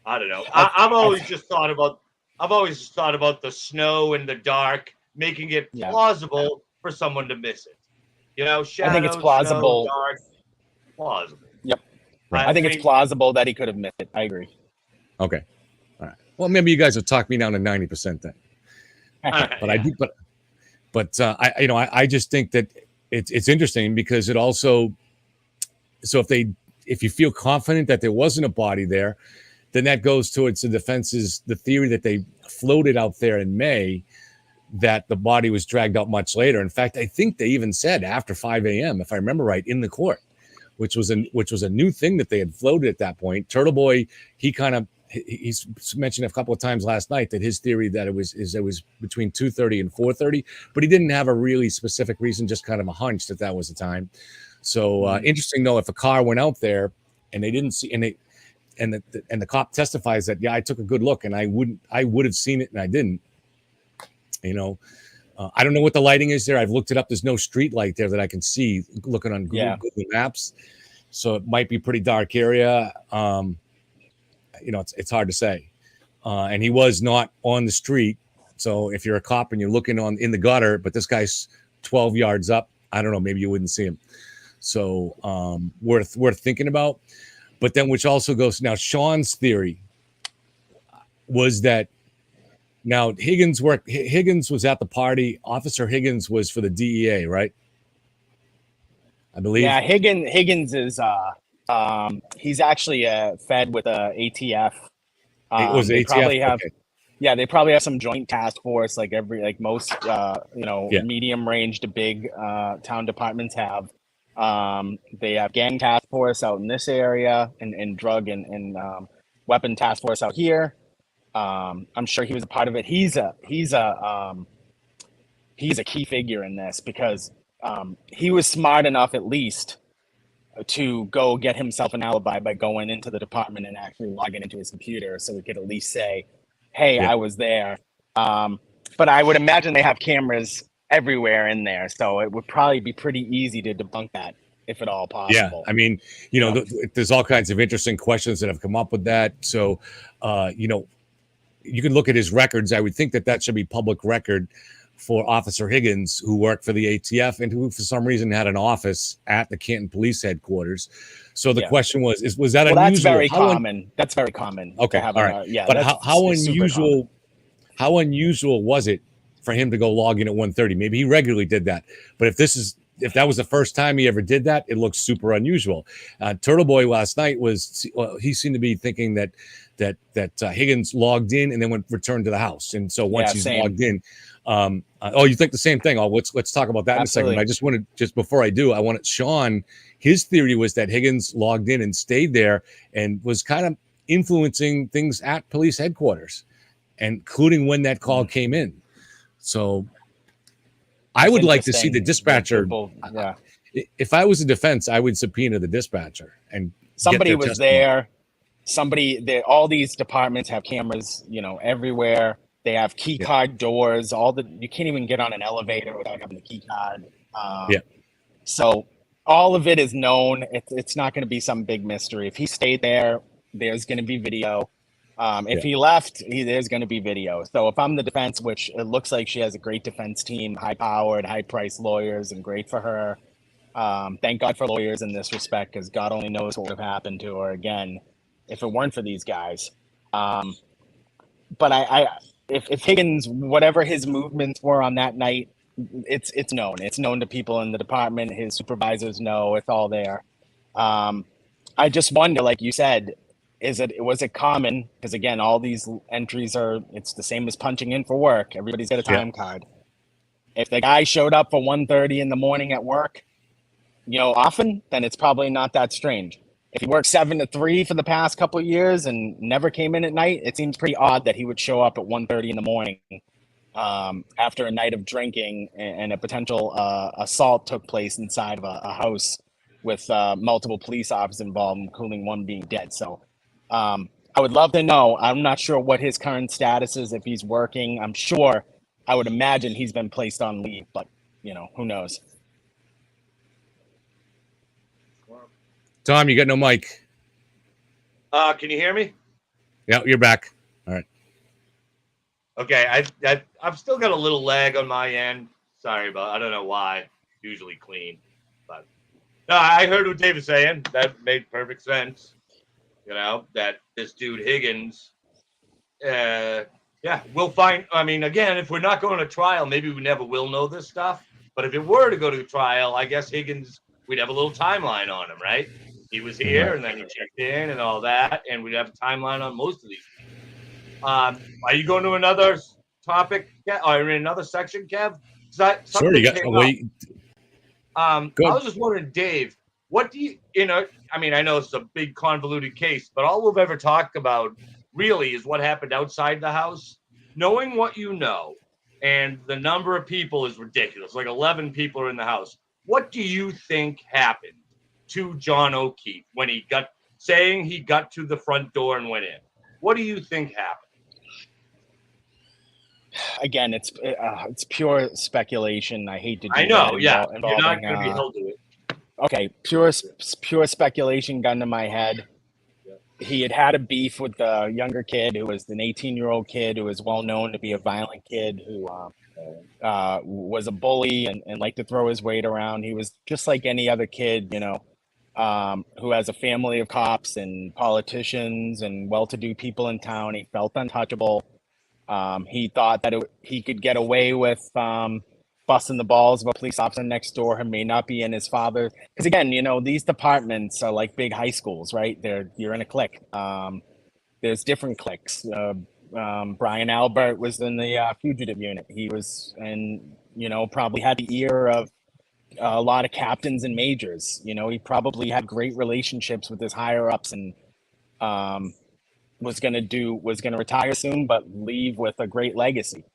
I don't know. I've always thought about the snow and the dark, making it plausible for someone to miss it. Shadows, I think it's plausible. Snow, dark, plausible. Yep. I think it's plausible that he could have missed it. I agree. Okay. All right. Well, maybe you guys will talk me down to 90% then. But I do. But I just think that it's interesting because it also. So if you feel confident that there wasn't a body there, then that goes towards the theory that they floated out there in May, that the body was dragged out much later. In fact, I think they even said after 5 a.m., if I remember right, in the court, which was a new thing that they had floated at that point. Turtle Boy, he's mentioned a couple of times last night that his theory that it was between 2:30 and 4:30, but he didn't have a really specific reason, just kind of a hunch that was the time. So interesting though, if a car went out there and they didn't see, and the cop testifies that I took a good look and I would have seen it and I didn't. I don't know what the lighting is there. I've looked it up. There's no street light there that I can see looking on Google Maps. So it might be a pretty dark area. It's hard to say. And he was not on the street. So if you're a cop and you're looking in the gutter, but this guy's 12 yards up, I don't know, maybe you wouldn't see him. So worth thinking about. But then which also goes, now Sean's theory was that now Higgins was at the party. Officer Higgins was for the DEA, right? I believe. Yeah, Higgins is he's actually fed with a ATF. It was ATF. Probably have, okay. Yeah, they probably have some joint task force like most medium range to big town departments have. They have gang task force out in this area and drug and weapon task force out here. I'm sure he was a part of it. He's a key figure in this because he was smart enough at least to go get himself an alibi by going into the department and actually logging into his computer so he could at least say, hey, I was there. but I would imagine they have cameras everywhere in there, so it would probably be pretty easy to debunk that if at all Yeah, possible. I mean, there's all kinds of interesting questions that have come up with that. So, you can look at his records. I would think that should be public record for Officer Higgins, who worked for the ATF and who, for some reason, had an office at the Canton Police Headquarters. So the question was that unusual? That's very common. That's very common. Okay, all right. But how unusual? How unusual was it for him to go log in at 1:30? Maybe he regularly did that, but if that was the first time he ever did that, it looks super unusual. Turtle Boy last night he seemed to be thinking that Higgins logged in and then returned to the house, and so once he's logged in, you think the same thing? Let's talk about that in a second. But I just wanted, just before I do, I wanted Sean. His theory was that Higgins logged in and stayed there and was kind of influencing things at police headquarters, including when that call came in. So I would like to see the dispatcher. If I was a defense, I would subpoena the dispatcher and somebody was there. All these departments have cameras, everywhere. They have key card doors. You can't even get on an elevator without having a key card. So all of it is known. It's not going to be some big mystery. If he stayed there, there's going to be video. If he left, there's going to be video. So if I'm the defense, which it looks like she has a great defense team, high-powered, high-priced lawyers, and great for her. Thank God for lawyers in this respect, because God only knows what would have happened to her again if it weren't for these guys. But if Higgins, whatever his movements were on that night, it's known. It's known to people in the department. His supervisors know. It's all there. I just wonder, like you said, was it common? Because again, all these entries it's the same as punching in for work. Everybody's got a time card. If the guy showed up for 1:30 in the morning at work, often, then it's probably not that strange. If he worked 7 to 3 for the past couple of years and never came in at night, it seems pretty odd that he would show up at 1:30 in the morning after a night of drinking and a potential assault took place inside of a house with multiple police officers involved, including one being dead. So I would love to know. I'm not sure what his current status is, if he's working. I would imagine he's been placed on leave, but who knows? Tom, you got no mic. Can you hear me? Yeah, you're back. All right. Okay, I've still got a little lag on my end. Sorry I don't know why. Usually clean, but no, I heard what Dave was saying. That made perfect sense. That this dude Higgins, we'll find. I mean, again, if we're not going to trial, maybe we never will know this stuff. But if it were to go to trial, I guess Higgins, we'd have a little timeline on him, right? He was here, and then he checked in and all that, and we'd have a timeline on most of these. Are you going to another topic, or in another section, Kev? Sure, you got. I was just wondering, Dave, what do you, I mean, I know it's a big convoluted case, but all we've ever talked about really is what happened outside the house. Knowing what you know, and the number of people is ridiculous. Like 11 people are in the house. What do you think happened to John O'Keefe when he got to the front door and went in? What do you think happened? Again, it's pure speculation. I hate to do I know, that. You're not going to be held to it. Okay, pure speculation gun to my head. Yeah. He had a beef with the younger kid who was an 18-year-old kid who was well known to be a violent kid who was a bully and liked to throw his weight around. He was just like any other kid, who has a family of cops and politicians and well-to-do people in town. He felt untouchable. He thought that he could get away with busting the balls of a police officer next door who may not be in his father. Because again, these departments are like big high schools, right? You're in a clique. There's different cliques. Brian Albert was in the fugitive unit. He was, and probably had the ear of a lot of captains and majors. He probably had great relationships with his higher ups, and was going to retire soon, but leave with a great legacy.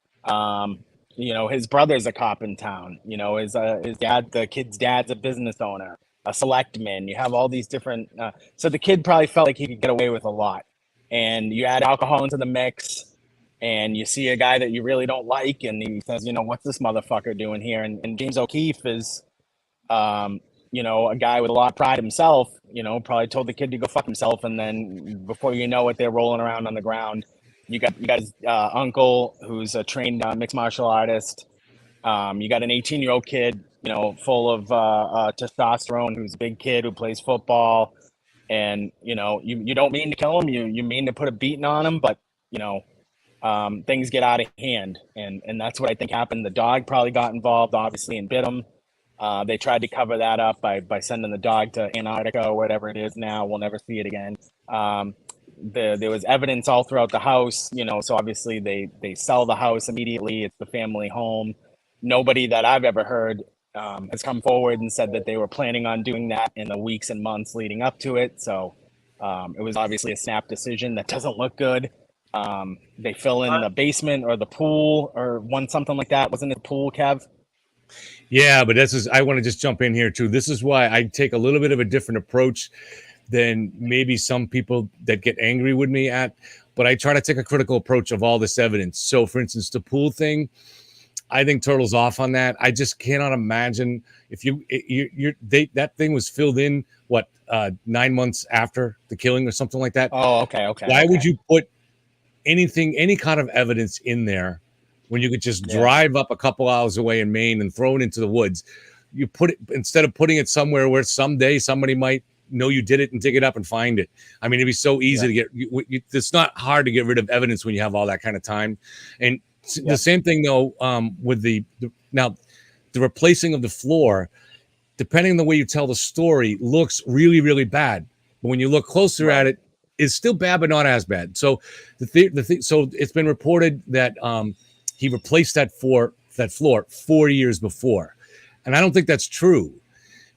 His brother's a cop in town. His dad, the kid's dad's a business owner, a selectman. You have all these different. So the kid probably felt like he could get away with a lot, and you add alcohol into the mix. and you see a guy that you really don't like, and he says, what's this motherfucker doing here? And James O'Keefe is, a guy with a lot of pride himself, probably told the kid to go fuck himself. And then before you know it, they're rolling around on the ground. You got his uncle, who's a trained mixed martial artist. You got an 18-year-old kid, full of testosterone, who's a big kid who plays football. And, you don't mean to kill him. You mean to put a beating on him, but, things get out of hand. And that's what I think happened. The dog probably got involved, obviously, and bit him. They tried to cover that up by sending the dog to Antarctica or whatever it is now. We'll never see it again. There was evidence all throughout the house, so obviously they sell the house immediately. It's the family home. Nobody that I've ever heard has come forward and said that they were planning on doing that in the weeks and months leading up to it. So it was obviously a snap decision that doesn't look good. They fill in the basement or the pool or something like that. Wasn't it the pool, Kev? Yeah, but I want to just jump in here too. This is why I take a little bit of a different approach than maybe some people that get angry with me at, but I try to take a critical approach of all this evidence. So for instance, the pool thing, I think Turtle's off on that. I just cannot imagine if that thing was filled in 9 months after the killing or something like that. Oh, okay. Why would you put any kind of evidence in there when you could just drive up a couple hours away in Maine and throw it into the woods? You put it, instead of putting it somewhere where someday somebody might know you did it and dig it up and find it. I mean, it'd be so easy to get, it's not hard to get rid of evidence when you have all that kind of time. And the same thing though, with the replacing of the floor, depending on the way you tell the story, looks really, really bad. But when you look closer at it, it's still bad, but not as bad. So so it's been reported that he replaced that floor 4 years before. And I don't think that's true,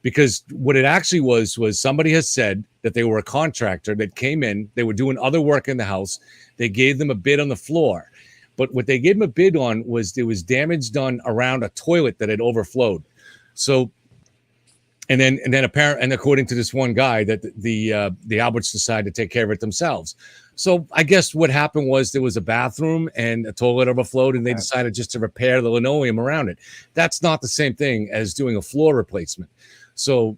because what it actually was somebody has said that they were a contractor that came in, they were doing other work in the house. They gave them a bid on the floor, but what they gave them a bid on was there was damage done around a toilet that had overflowed. So, and then according to this one guy, that the Alberts decided to take care of it themselves. So I guess what happened was there was a bathroom and a toilet overflowed, and they decided just to repair the linoleum around it. That's not the same thing as doing a floor replacement. So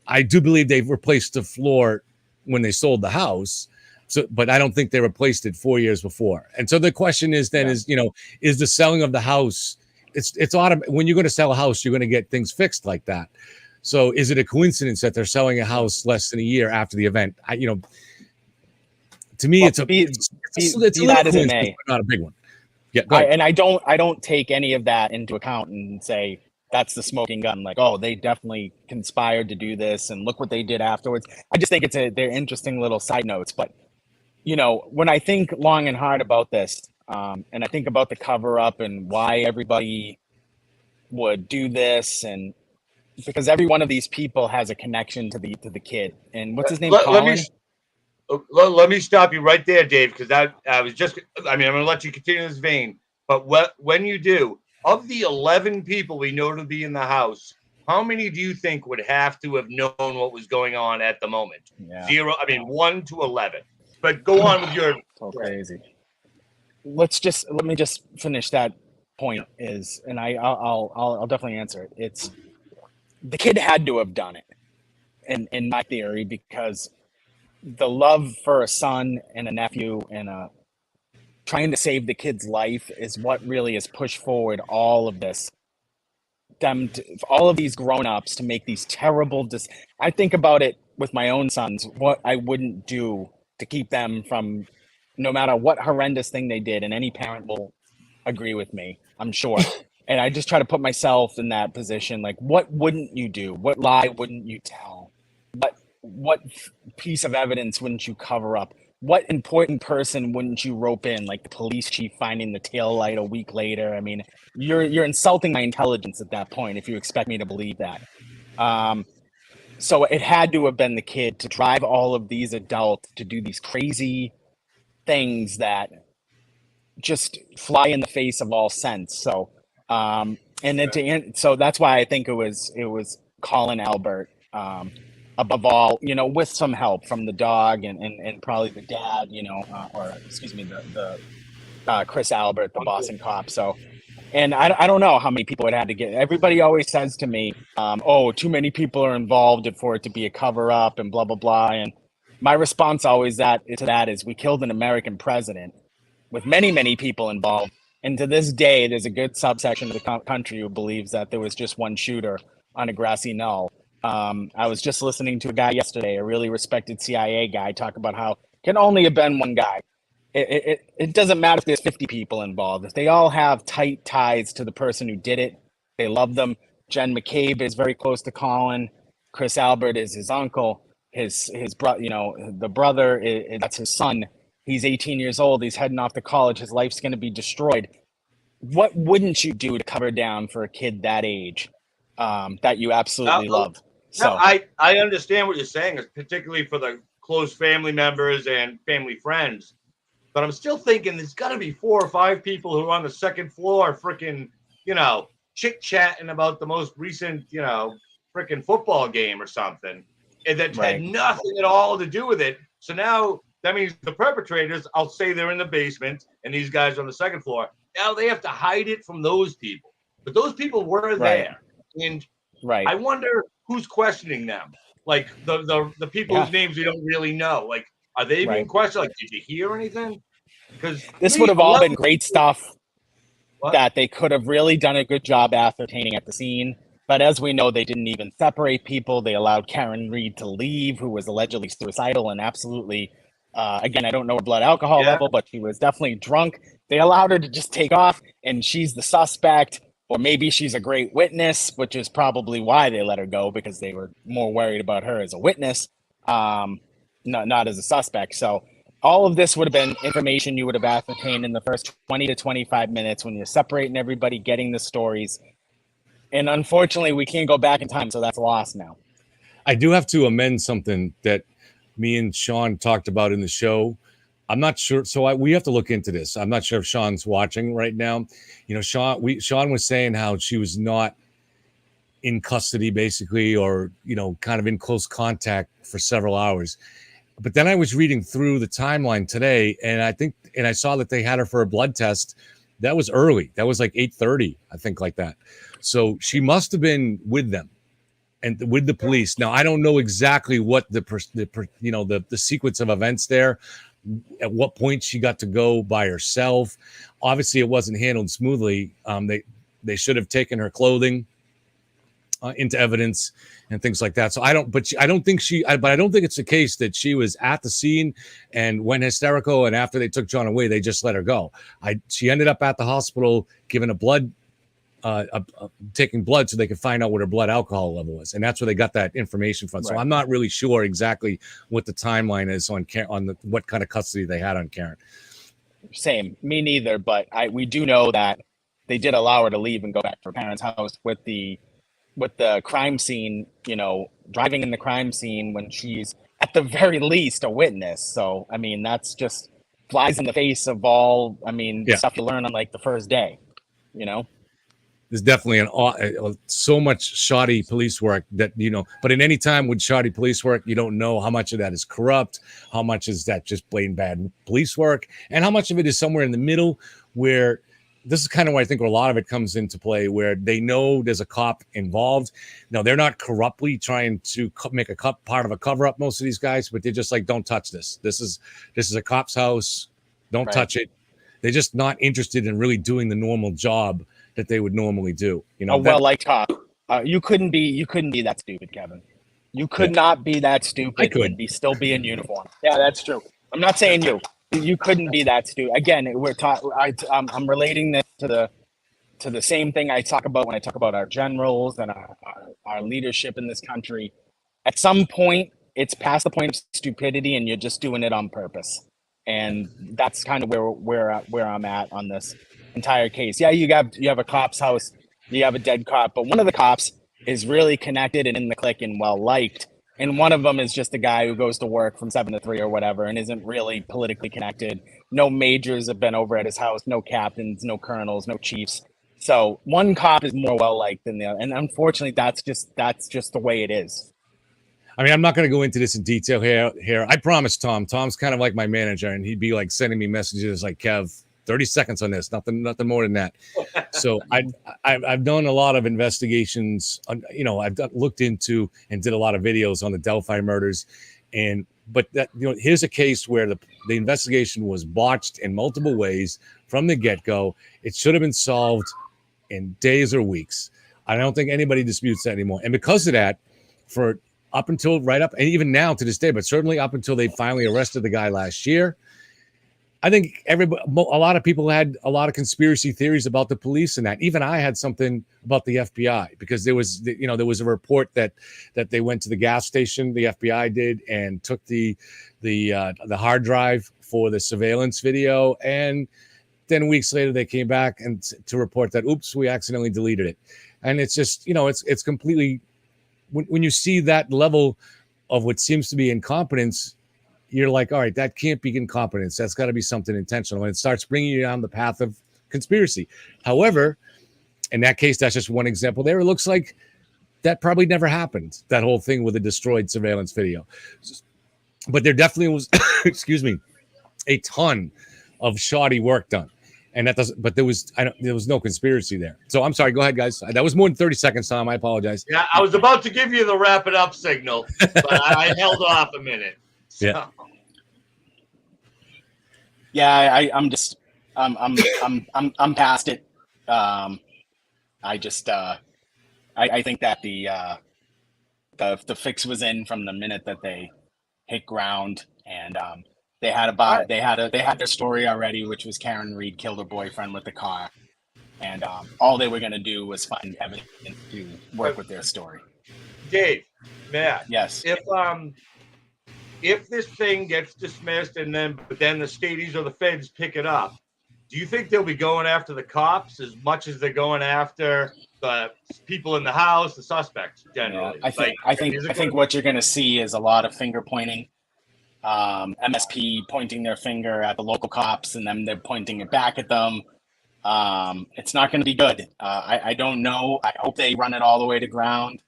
I do believe they've replaced the floor when they sold the house. So, but I don't think they replaced it 4 years before. And so the question is then is the selling of the house, it's automatic. When you're going to sell a house, you're going to get things fixed like that. So is it a coincidence that they're selling a house less than a year after the event? To me, it's a little coincidence, but not a big one. Yeah, go ahead. And I don't take any of that into account and say that's the smoking gun. Like, oh, they definitely conspired to do this, and look what they did afterwards. I just think they're interesting little side notes. But when I think long and hard about this, and I think about the cover up and why everybody would do this, and because every one of these people has a connection to the kid. And what's his name? Let me stop you right there, Dave, because I'm going to let you continue this vein. But when you do, of the 11 people we know to be in the house, how many do you think would have to have known what was going on at the moment? Yeah. 0. 1 to 11. But go on with your. So crazy. Let me just finish that point. And I'll definitely answer it. It's the kid had to have done it, in my theory, because the love for a son and a nephew and trying to save the kid's life is what really has pushed forward all of this. All of these grown-ups to make these terrible I think about it with my own sons, what I wouldn't do to keep them from, no matter what horrendous thing they did, and any parent will agree with me, I'm sure. And I just try to put myself in that position. Like, what wouldn't you do? What lie wouldn't you tell? What piece of evidence wouldn't you cover up? What important person wouldn't you rope in? Like the police chief finding the tail light a week later. I mean, you're insulting my intelligence at that point if you expect me to believe that. So it had to have been the kid to drive all of these adults to do these crazy things that just fly in the face of all sense. So, so that's why I think it was Colin Albert, above all, with some help from the dog and probably the dad, or excuse me, Chris Albert, the Boston cop. So, and I don't know how many people it had to get. Everybody always says to me, "Oh, too many people are involved for it to be a cover up," and blah blah blah. And my response always to that is, we killed an American president with many people involved. And to this day, there's a good subsection of the country who believes that there was just one shooter on a grassy knoll. I was just listening to a guy yesterday, a really respected CIA guy, talk about how it can only have been one guy. It doesn't matter if there's 50 people involved. If they all have tight ties to the person who did it, they love them. Jen McCabe is very close to Colin. Chris Albert is his uncle. His brother, the brother, that's his son. He's 18 years old. He's heading off to college. His life's going to be destroyed. What wouldn't you do to cover down for a kid that age that you absolutely love? So I understand what you're saying, particularly for the close family members and family friends. But I'm still thinking there's got to be 4 or 5 people who are on the second floor freaking, chit-chatting about the most recent, freaking football game or something. And that had nothing at all to do with it. So now that means the perpetrators, I'll say they're in the basement and these guys are on the second floor. Now they have to hide it from those people. But those people were there. And I wonder who's questioning them. Like the people whose names we don't really know. Like, are they being questioned? Like, did you hear anything? Because this would have all been great stuff that they could have really done a good job ascertaining at the scene. But as we know, they didn't even separate people. They allowed Karen Reed to leave, who was allegedly suicidal and absolutely, again, I don't know her blood alcohol level, but she was definitely drunk. They allowed her to just take off, and she's the suspect. Or maybe she's a great witness, which is probably why they let her go, because they were more worried about her as a witness, not as a suspect. So all of this would have been information you would have ascertained in the first 20 to 25 minutes when you're separating everybody, getting the stories. And unfortunately, we can't go back in time, so that's lost now. I do have to amend something that me and Sean talked about in the show. I'm not sure. So we have to look into this. I'm not sure if Sean's watching right now. Sean was saying how she was not in custody, basically, or, kind of in close contact for several hours. But then I was reading through the timeline today, and I saw that they had her for a blood test. That was early. That was like 8:30, I think, like that. So she must have been with them and with the police. Now, I don't know exactly what the sequence of events there. At what point she got to go by herself. Obviously, it wasn't handled smoothly. They should have taken her clothing into evidence and things like that. So I don't think it's the case that she was at the scene and went hysterical, and after they took John away, they just let her go. She ended up at the hospital given taking blood so they could find out what her blood alcohol level was, and that's where they got that information from. So I'm not really sure exactly what the timeline is on what kind of custody they had on Karen. Same, me neither. But we do know that they did allow her to leave and go back to her parents' house with the crime scene. Driving in the crime scene when she's at the very least a witness. So I mean, that's just flies in the face of all. Stuff you learn on like the first day. There's definitely so much shoddy police work that, but in any time with shoddy police work, you don't know how much of that is corrupt, how much is that just plain bad police work, and how much of it is somewhere in the middle, where this is kind of where I think a lot of it comes into play, where they know there's a cop involved. Now, they're not corruptly trying to make a part of a cover up, most of these guys, but they're just like, don't touch this. This is a cop's house. Don't touch it. They're just not interested in really doing the normal job that they would normally do. Like cop. You couldn't be that stupid, Kevin. You could not be that stupid and still be in uniform. Yeah, that's true. I'm not saying you. You couldn't be that stupid. Again, I'm relating this to the same thing I talk about when I talk about our generals and our leadership in this country. At some point, it's past the point of stupidity, and you're just doing it on purpose. And that's kind of where I'm at on this entire case. Yeah, you have a cop's house, you have a dead cop, but one of the cops is really connected and in the clique and well liked, and one of them is just a guy who goes to work from 7 to 3 or whatever and isn't really politically connected. No majors have been over at his house, no captains, no colonels, no chiefs. So one cop is more well liked than the other, and unfortunately that's just the way it is. I'm not going to go into this in detail here. I promise Tom's kind of like my manager, and he'd be like sending me messages like, Kev, 30 seconds on this, nothing more than that. So I've done a lot of investigations on, I've looked into and did a lot of videos on the Delphi murders. But that, here's a case where the investigation was botched in multiple ways from the get-go. It should have been solved in days or weeks. I don't think anybody disputes that anymore. And because of that, for up until right up, and even now to this day, but certainly up until they finally arrested the guy last year, I think a lot of people had a lot of conspiracy theories about the police and that. Even I had something about the FBI because there was a report that they went to the gas station, the FBI did, and took the hard drive for the surveillance video, and then weeks later they came back and to report that, oops, we accidentally deleted it. And it's just, it's completely, when you see that level of what seems to be incompetence, you're like, all right, that can't be incompetence. That's got to be something intentional. And it starts bringing you down the path of conspiracy. However, in that case, that's just one example there. It looks like that probably never happened, that whole thing with the destroyed surveillance video. But there definitely was, excuse me, a ton of shoddy work done. And that doesn't, but there was no conspiracy there. So I'm sorry, go ahead, guys. That was more than 30 seconds, Tom. I apologize. Yeah, I was about to give you the wrap it up signal, but I held off a minute. So. Yeah. Yeah, I'm past it. I think that the fix was in from the minute that they hit ground, and they had their story already, which was Karen Reed killed her boyfriend with the car, and all they were going to do was find evidence to work with their story. Dave, Matt, yes, if this thing gets dismissed but then the stadies or the feds pick it up, do you think they'll be going after the cops as much as they're going after the people in the house, the suspects generally? Yeah, I think what you're going to see is a lot of finger pointing, MSP pointing their finger at the local cops and then they're pointing it back at them. It's not going to be good. I don't know. I hope they run it all the way to ground.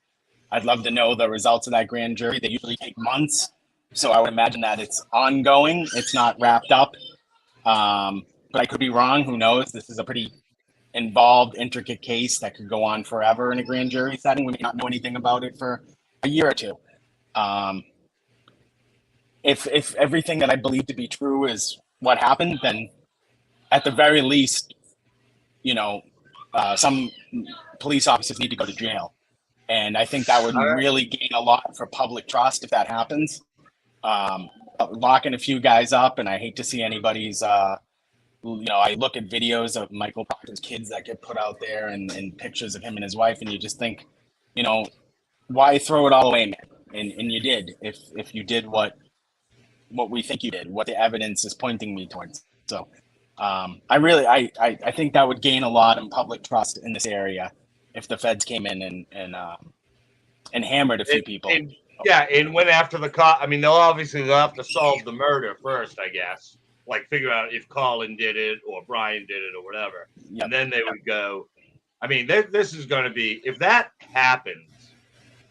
I'd love to know the results of that grand jury. They usually take months. So I would imagine that it's ongoing. It's not wrapped up. But I could be wrong. Who knows? This is a pretty involved, intricate case that could go on forever in a grand jury setting. We may not know anything about it for a year or two. If everything that I believe to be true is what happened, then at the very least, some police officers need to go to jail. And I think that would really gain a lot for public trust if that happens. Locking a few guys up, and I hate to see anybody's, I look at videos of Michael Proctor's kids that get put out there and pictures of him and his wife, and you just think, why throw it all away, man? And you did, if you did what we think you did, what the evidence is pointing me towards. So I think that would gain a lot in public trust in this area if the feds came in and hammered a few people. And went after the cop. I mean, they'll have to solve the murder first, I guess. Like figure out if Colin did it or Brian did it or whatever. Yep. And then they would go. I mean, this is going to be, if that happens,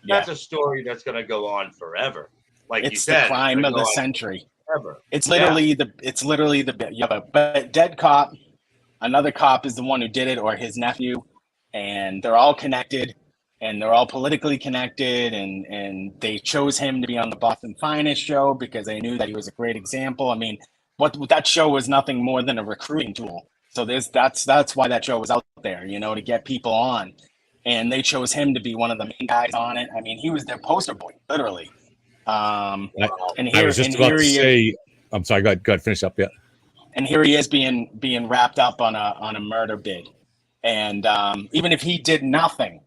that's a story that's going to go on forever. Like you said, it's the crime of the century. Forever. It's literally you have a dead cop. Another cop is the one who did it, or his nephew, and they're all connected. And they're all politically connected, and they chose him to be on the Boston Finest show because they knew that he was a great example. I mean, what that show was nothing more than a recruiting tool. So that's why that show was out there, to get people on. And they chose him to be one of the main guys on it. I mean, he was their poster boy, literally. And I was just about to say, I'm sorry, go ahead, finish up, yeah. And here he is being wrapped up on a murder bid. And even if he did nothing,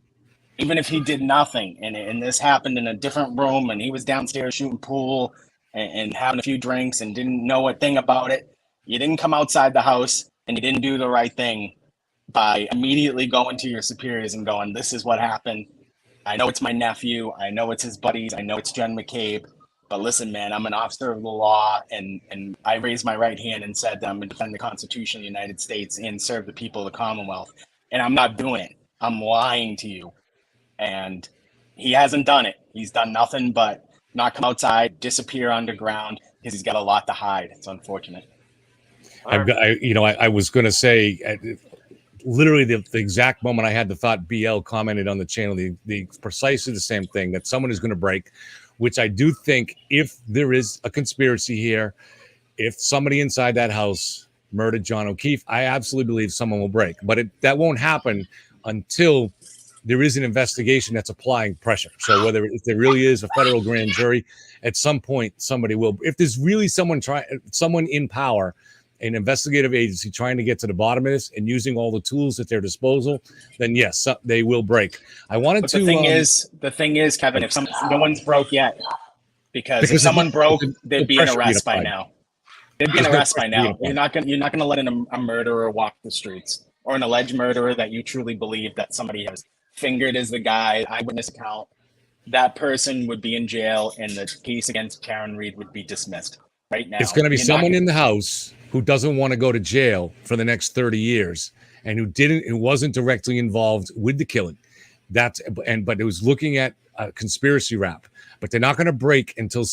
and this happened in a different room, and he was downstairs shooting pool and having a few drinks and didn't know a thing about it, you didn't come outside the house and you didn't do the right thing by immediately going to your superiors and going, this is what happened. I know it's my nephew. I know it's his buddies. I know it's Jen McCabe. But listen, man, I'm an officer of the law, and I raised my right hand and said that I'm going to defend the Constitution of the United States and serve the people of the Commonwealth. And I'm not doing it. I'm lying to you. And he hasn't done it. He's done nothing but not come outside, disappear underground, because he's got a lot to hide. It's unfortunate. I was going to say, literally the exact moment I had the thought, BL commented on the channel, the precisely the same thing, that someone is going to break, which I do think, if there is a conspiracy here, if somebody inside that house murdered John O'Keefe, I absolutely believe someone will break. But that won't happen until there is an investigation that's applying pressure. So if there really is a federal grand jury, at some point somebody will. If there's really someone in power, an investigative agency trying to get to the bottom of this and using all the tools at their disposal, then yes, they will break. The thing is, Kevin, if no one's broke yet, because if someone broke, there'd be an arrest by now. There'd be an arrest by now. You're not gonna let a murderer walk the streets, or an alleged murderer that you truly believe that somebody has fingered as the guy, eyewitness account. That person would be in jail, and the case against Karen Reed would be dismissed right now. It's going to be someone in the house who doesn't want to go to jail for the next 30 years and who wasn't directly involved with the killing. But it was looking at a conspiracy rap. But they're not going to break until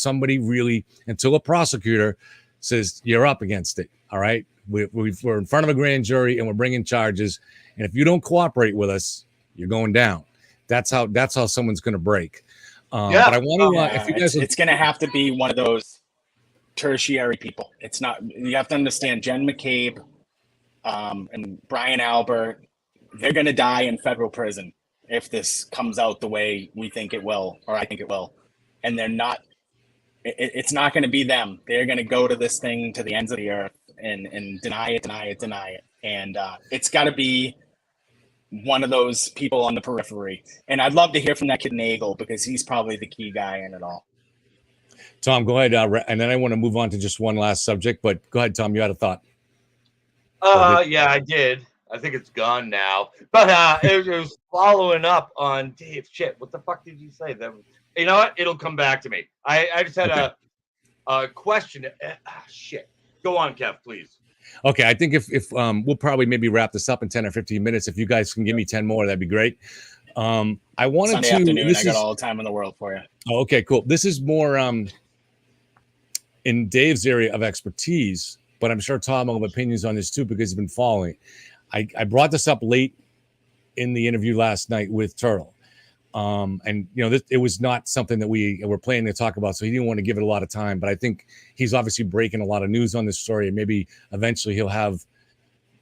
a prosecutor says you're up against it. All right, we're in front of a grand jury and we're bringing charges. And if you don't cooperate with us, you're going down. That's how someone's going to break. But I want to. If you guys, it's going to have to be one of those tertiary people. It's not. You have to understand, Jen McCabe, and Brian Albert, they're going to die in federal prison if this comes out the way we think it will, or I think it will. And they're not. It's not going to be them. They're going to go to this thing to the ends of the earth and deny it. And it's got to be one of those people on the periphery. And I'd love to hear from that kid Nagel, because he's probably the key guy in it all. Tom, go ahead. And then I want to move on to just one last subject, but go ahead, Tom, you had a thought. Yeah, I did. I think it's gone now. But it was following up on Dave. Shit, what the fuck did you say? You know what? It'll come back to me. I just had a question. Shit. Go on, Kev, please. Okay, I think if we'll probably maybe wrap this up in 10 or 15 minutes. If you guys can give me 10 more, that'd be great. I wanted Sunday afternoon. I got all the time in the world for you. Oh, okay, cool. This is more in Dave's area of expertise, but I'm sure Tom will have opinions on this too, because he's been following. I brought this up late in the interview last night with Turtle. And it was not something that we were planning to talk about, so he didn't want to give it a lot of time. But I think he's obviously breaking a lot of news on this story, and maybe eventually he'll have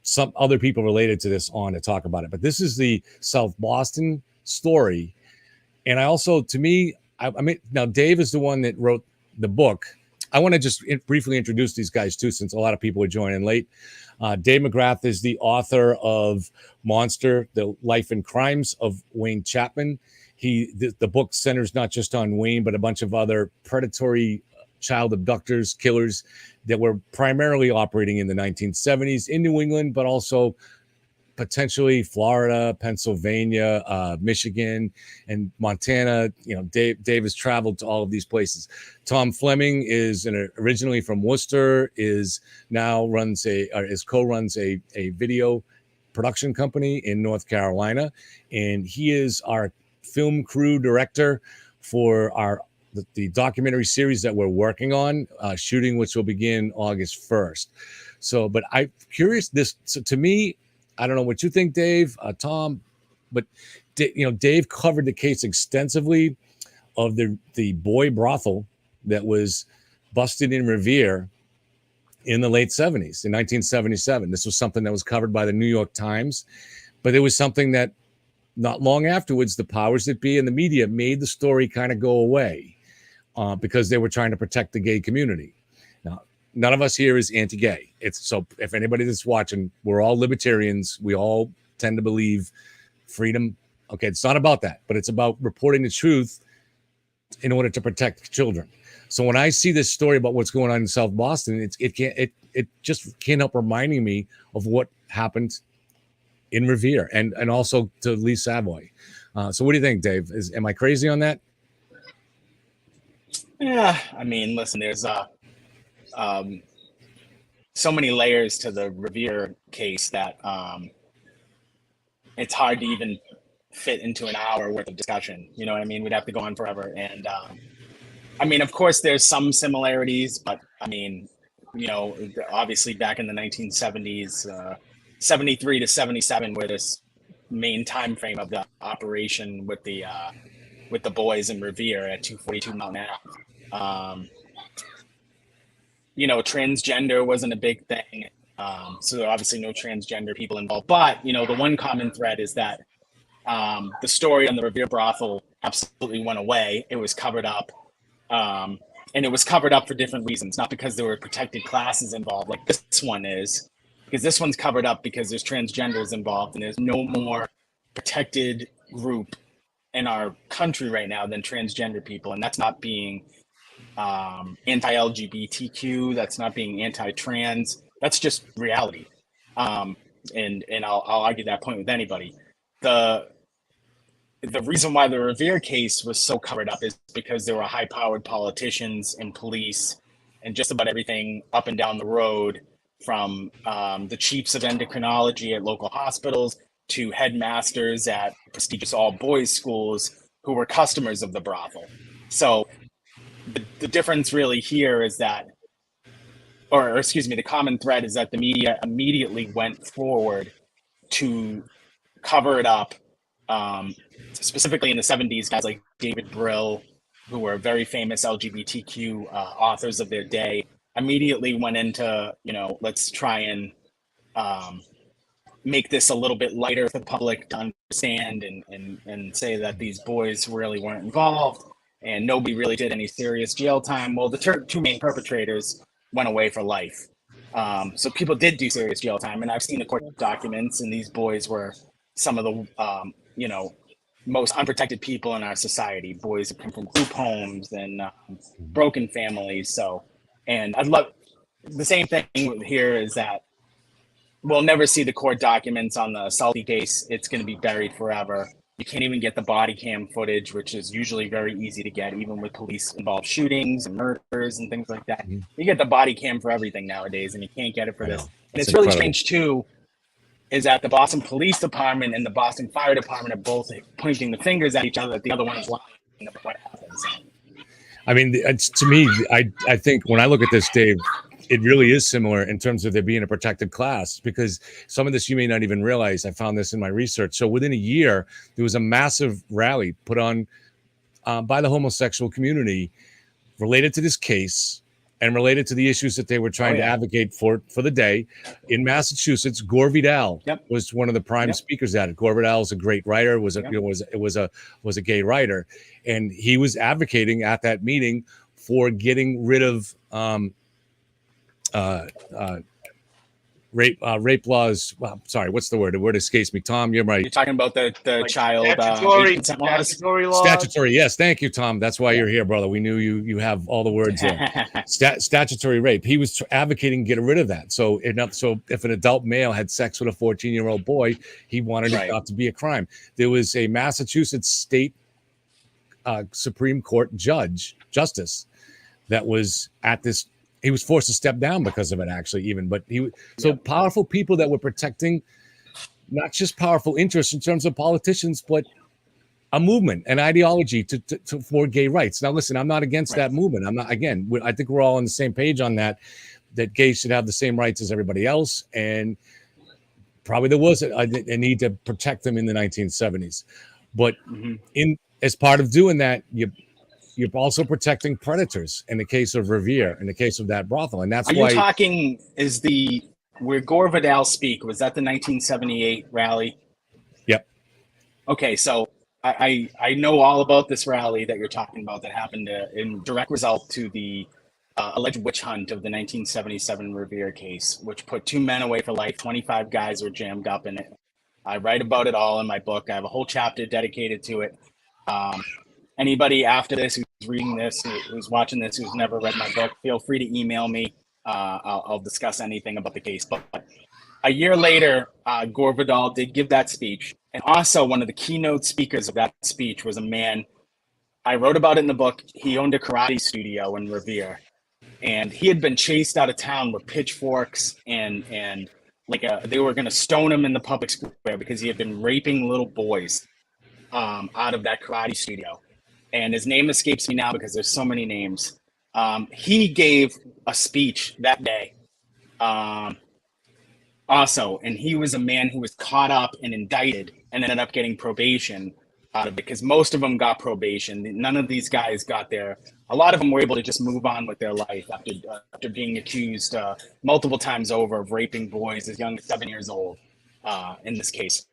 some other people related to this on to talk about it. But this is the South Boston story, and I also, to me, I mean, now Dave is the one that wrote the book. I want to just briefly introduce these guys too, since a lot of people are joining late. Dave McGrath is the author of Monster: The Life and Crimes of Wayne Chapman. The book centers not just on Wayne, but a bunch of other predatory child abductors, killers that were primarily operating in the 1970s in New England, but also potentially Florida, Pennsylvania, Michigan, and Montana. Dave has traveled to all of these places. Tom Fleming is originally from Worcester, co-runs a video production company in North Carolina, and he is our film crew director for the documentary series that we're working on, shooting, which will begin August 1st. So, but I'm curious, to me, I don't know what you think, Dave, Tom, but Dave covered the case extensively of the boy brothel that was busted in Revere in the late 70s, in 1977. This was something that was covered by the New York Times, but it was something that not long afterwards, the powers that be and the media made the story kind of go away because they were trying to protect the gay community. Now, none of us here is anti-gay. So if anybody that's watching, we're all libertarians. We all tend to believe freedom. Okay, it's not about that, but it's about reporting the truth in order to protect children. So when I see this story about what's going on in South Boston, it just can't help reminding me of what happened in Revere and also to Lee Savoy. So what do you think, Dave? Am I crazy on that? Yeah, I mean, listen, there's so many layers to the Revere case that it's hard to even fit into an hour worth of discussion. You know what I mean? We'd have to go on forever. And I mean, of course, there's some similarities, but I mean, obviously back in the 1970s, 73 to 77, where this main time frame of the operation with the boys in Revere at 242 Mountain Ave. Transgender wasn't a big thing. So obviously no transgender people involved. But, the one common thread is that the story on the Revere brothel absolutely went away. It was covered up. And it was covered up for different reasons, not because there were protected classes involved like this one is, because this one's covered up because there's transgenders involved and there's no more protected group in our country right now than transgender people. And that's not being anti-LGBTQ, that's not being anti-trans, that's just reality. And I'll argue that point with anybody. The reason why the Revere case was so covered up is because there were high-powered politicians and police and just about everything up and down the road, from the chiefs of endocrinology at local hospitals to headmasters at prestigious all-boys schools who were customers of the brothel. So the difference really here is that, or excuse me, the common thread is that the media immediately went forward to cover it up. Specifically in the 70s, guys like David Brill, who were very famous LGBTQ authors of their day, immediately went into, let's try and make this a little bit lighter for the public to understand and say that these boys really weren't involved and nobody really did any serious jail time. Well, the two main perpetrators went away for life. So people did do serious jail time, and I've seen the court documents, and these boys were some of the, most unprotected people in our society. Boys that come from group homes and broken families. So, and I'd love the same thing here is that we'll never see the court documents on the Salty case. It's going to be buried forever. You can't even get the body cam footage, which is usually very easy to get, even with police involved shootings and murders and things like that. You get the body cam for everything nowadays, and you can't get it for this. And it's really strange too, is that the Boston Police Department and the Boston Fire Department are both pointing the fingers at each other that the other one is lying about what happens. I mean, to me, I think when I look at this, Dave, it really is similar in terms of there being a protected class, because some of this you may not even realize. I found this in my research. So within a year, there was a massive rally put on by the homosexual community related to this case and related to the issues that they were trying to advocate for the day. In Massachusetts, Gore Vidal was one of the prime speakers at it. Gore Vidal is a great writer, was a gay writer, and he was advocating at that meeting for getting rid of rape laws. Well, sorry, what's the word? The word escapes me. Tom, you're right. You're talking about the like child statutory. Yes, thank you, Tom. That's why you're here, brother. We knew you have all the words here. Statutory rape. He was advocating get rid of that. So if an adult male had sex with a 14-year-old boy, he wanted it not to be a crime. There was a Massachusetts state Supreme Court justice that was at this. He was forced to step down because of it, actually, even. But powerful people that were protecting not just powerful interests in terms of politicians, but a movement, an ideology for gay rights. Now, listen, I'm not against that movement. I'm not. Again, I think we're all on the same page on that. That gays should have the same rights as everybody else, and probably there was a need to protect them in the 1970s. But as part of doing that, you're also protecting predators in the case of Revere, in the case of that brothel. And that's why you're talking where Gore Vidal speak, was that the 1978 rally? Yep. Okay. So I know all about this rally that you're talking about that happened in direct result to the alleged witch hunt of the 1977 Revere case, which put 2 men away for life. 25 guys were jammed up in it. I write about it all in my book. I have a whole chapter dedicated to it. Anybody after this who's reading this, who's watching this, who's never read my book, feel free to email me. I'll discuss anything about the case. But a year later, Gore Vidal did give that speech. And also one of the keynote speakers of that speech was a man, I wrote about it in the book. He owned a karate studio in Revere. And he had been chased out of town with pitchforks and they were going to stone him in the public square because he had been raping little boys out of that karate studio. And his name escapes me now because there's so many names. He gave a speech that day. Also, and he was a man who was caught up and indicted and ended up getting probation out of it, because most of them got probation. None of these guys got there. A lot of them were able to just move on with their life after being accused multiple times over of raping boys as young as 7 years old. In this case,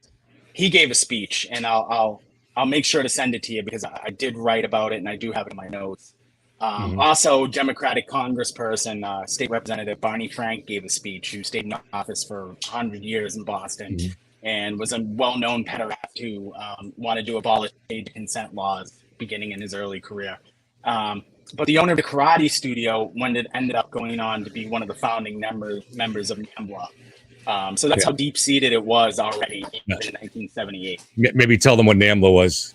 he gave a speech, and I'll make sure to send it to you, because I did write about it and I do have it in my notes. Also, Democratic Congressperson, State Representative Barney Frank gave a speech, who stayed in office for 100 years in Boston, and was a well-known pederast who wanted to abolish age consent laws beginning in his early career. But the owner of the karate studio ended up going on to be one of the founding members of NAMBLA. So that's how deep-seated it was already in 1978. Maybe tell them what NAMBLA was.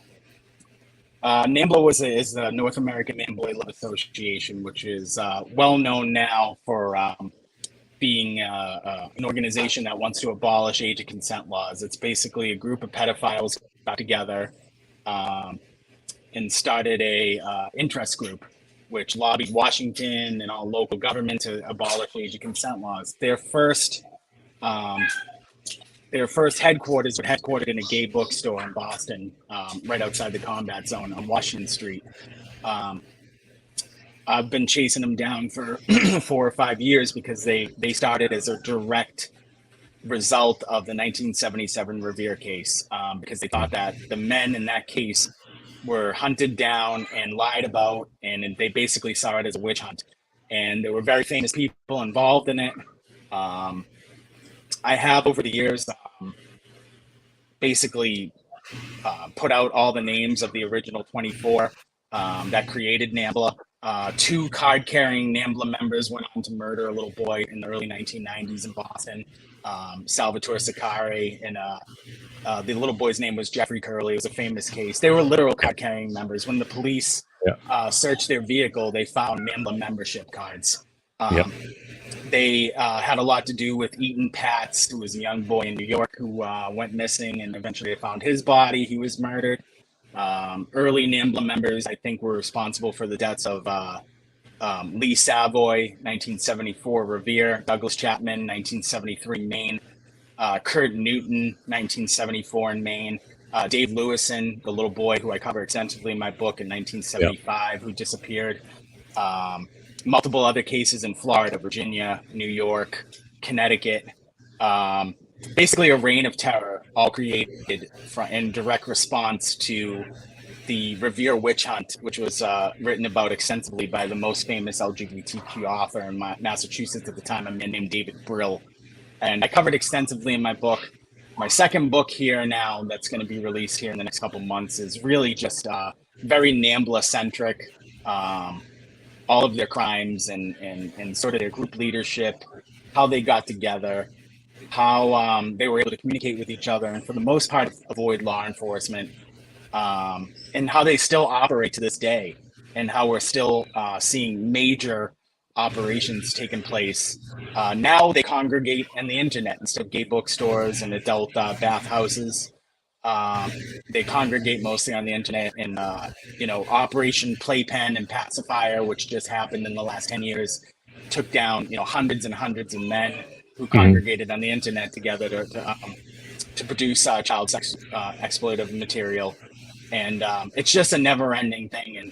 NAMBLA is the North American Man Boy Love Association, which is well known now for being an organization that wants to abolish age of consent laws. It's basically a group of pedophiles got together and started a interest group, which lobbied Washington and all local government to abolish age of consent laws. Their first headquarters were headquartered in a gay bookstore in Boston, right outside the combat zone on Washington Street. I've been chasing them down for 4 or 5 years, because they started as a direct result of the 1977 Revere case, because they thought that the men in that case were hunted down and lied about, and they basically saw it as a witch hunt. And there were very famous people involved in it. I have, over the years, basically put out all the names of the original 24 that created NAMBLA. 2 card-carrying NAMBLA members went on to murder a little boy in the early 1990s in Boston, Salvatore Saccari, and the little boy's name was Jeffrey Curley. It was a famous case. They were literal card-carrying members. When the police searched their vehicle, they found NAMBLA membership cards. They had a lot to do with Eaton Patz, who was a young boy in New York who went missing, and eventually they found his body. He was murdered. Early NAMBLA members, I think, were responsible for the deaths of Lee Savoy, 1974, Revere, Douglas Chapman, 1973, Maine, Kurt Newton, 1974 in Maine, Dave Lewison, the little boy who I cover extensively in my book in 1975, who disappeared. Multiple other cases in Florida, Virginia, New York, Connecticut. Basically a reign of terror, all created in direct response to the Revere witch hunt, which was written about extensively by the most famous LGBTQ author in Massachusetts at the time, a man named David Brill. And I covered extensively in my book. My second book here now, that's going to be released here in the next couple months, is really just very NAMBLA-centric. All of their crimes and sort of their group leadership, how they got together, how they were able to communicate with each other, and for the most part avoid law enforcement, and how they still operate to this day, and how we're still seeing major operations taking place. Now they congregate on the internet instead of gay bookstores and adult bathhouses. They congregate mostly on the internet, and Operation Playpen and Pacifier, which just happened in the last 10 years, took down hundreds and hundreds of men who congregated on the internet together to produce child sex exploitative material. And it's just a never-ending thing. And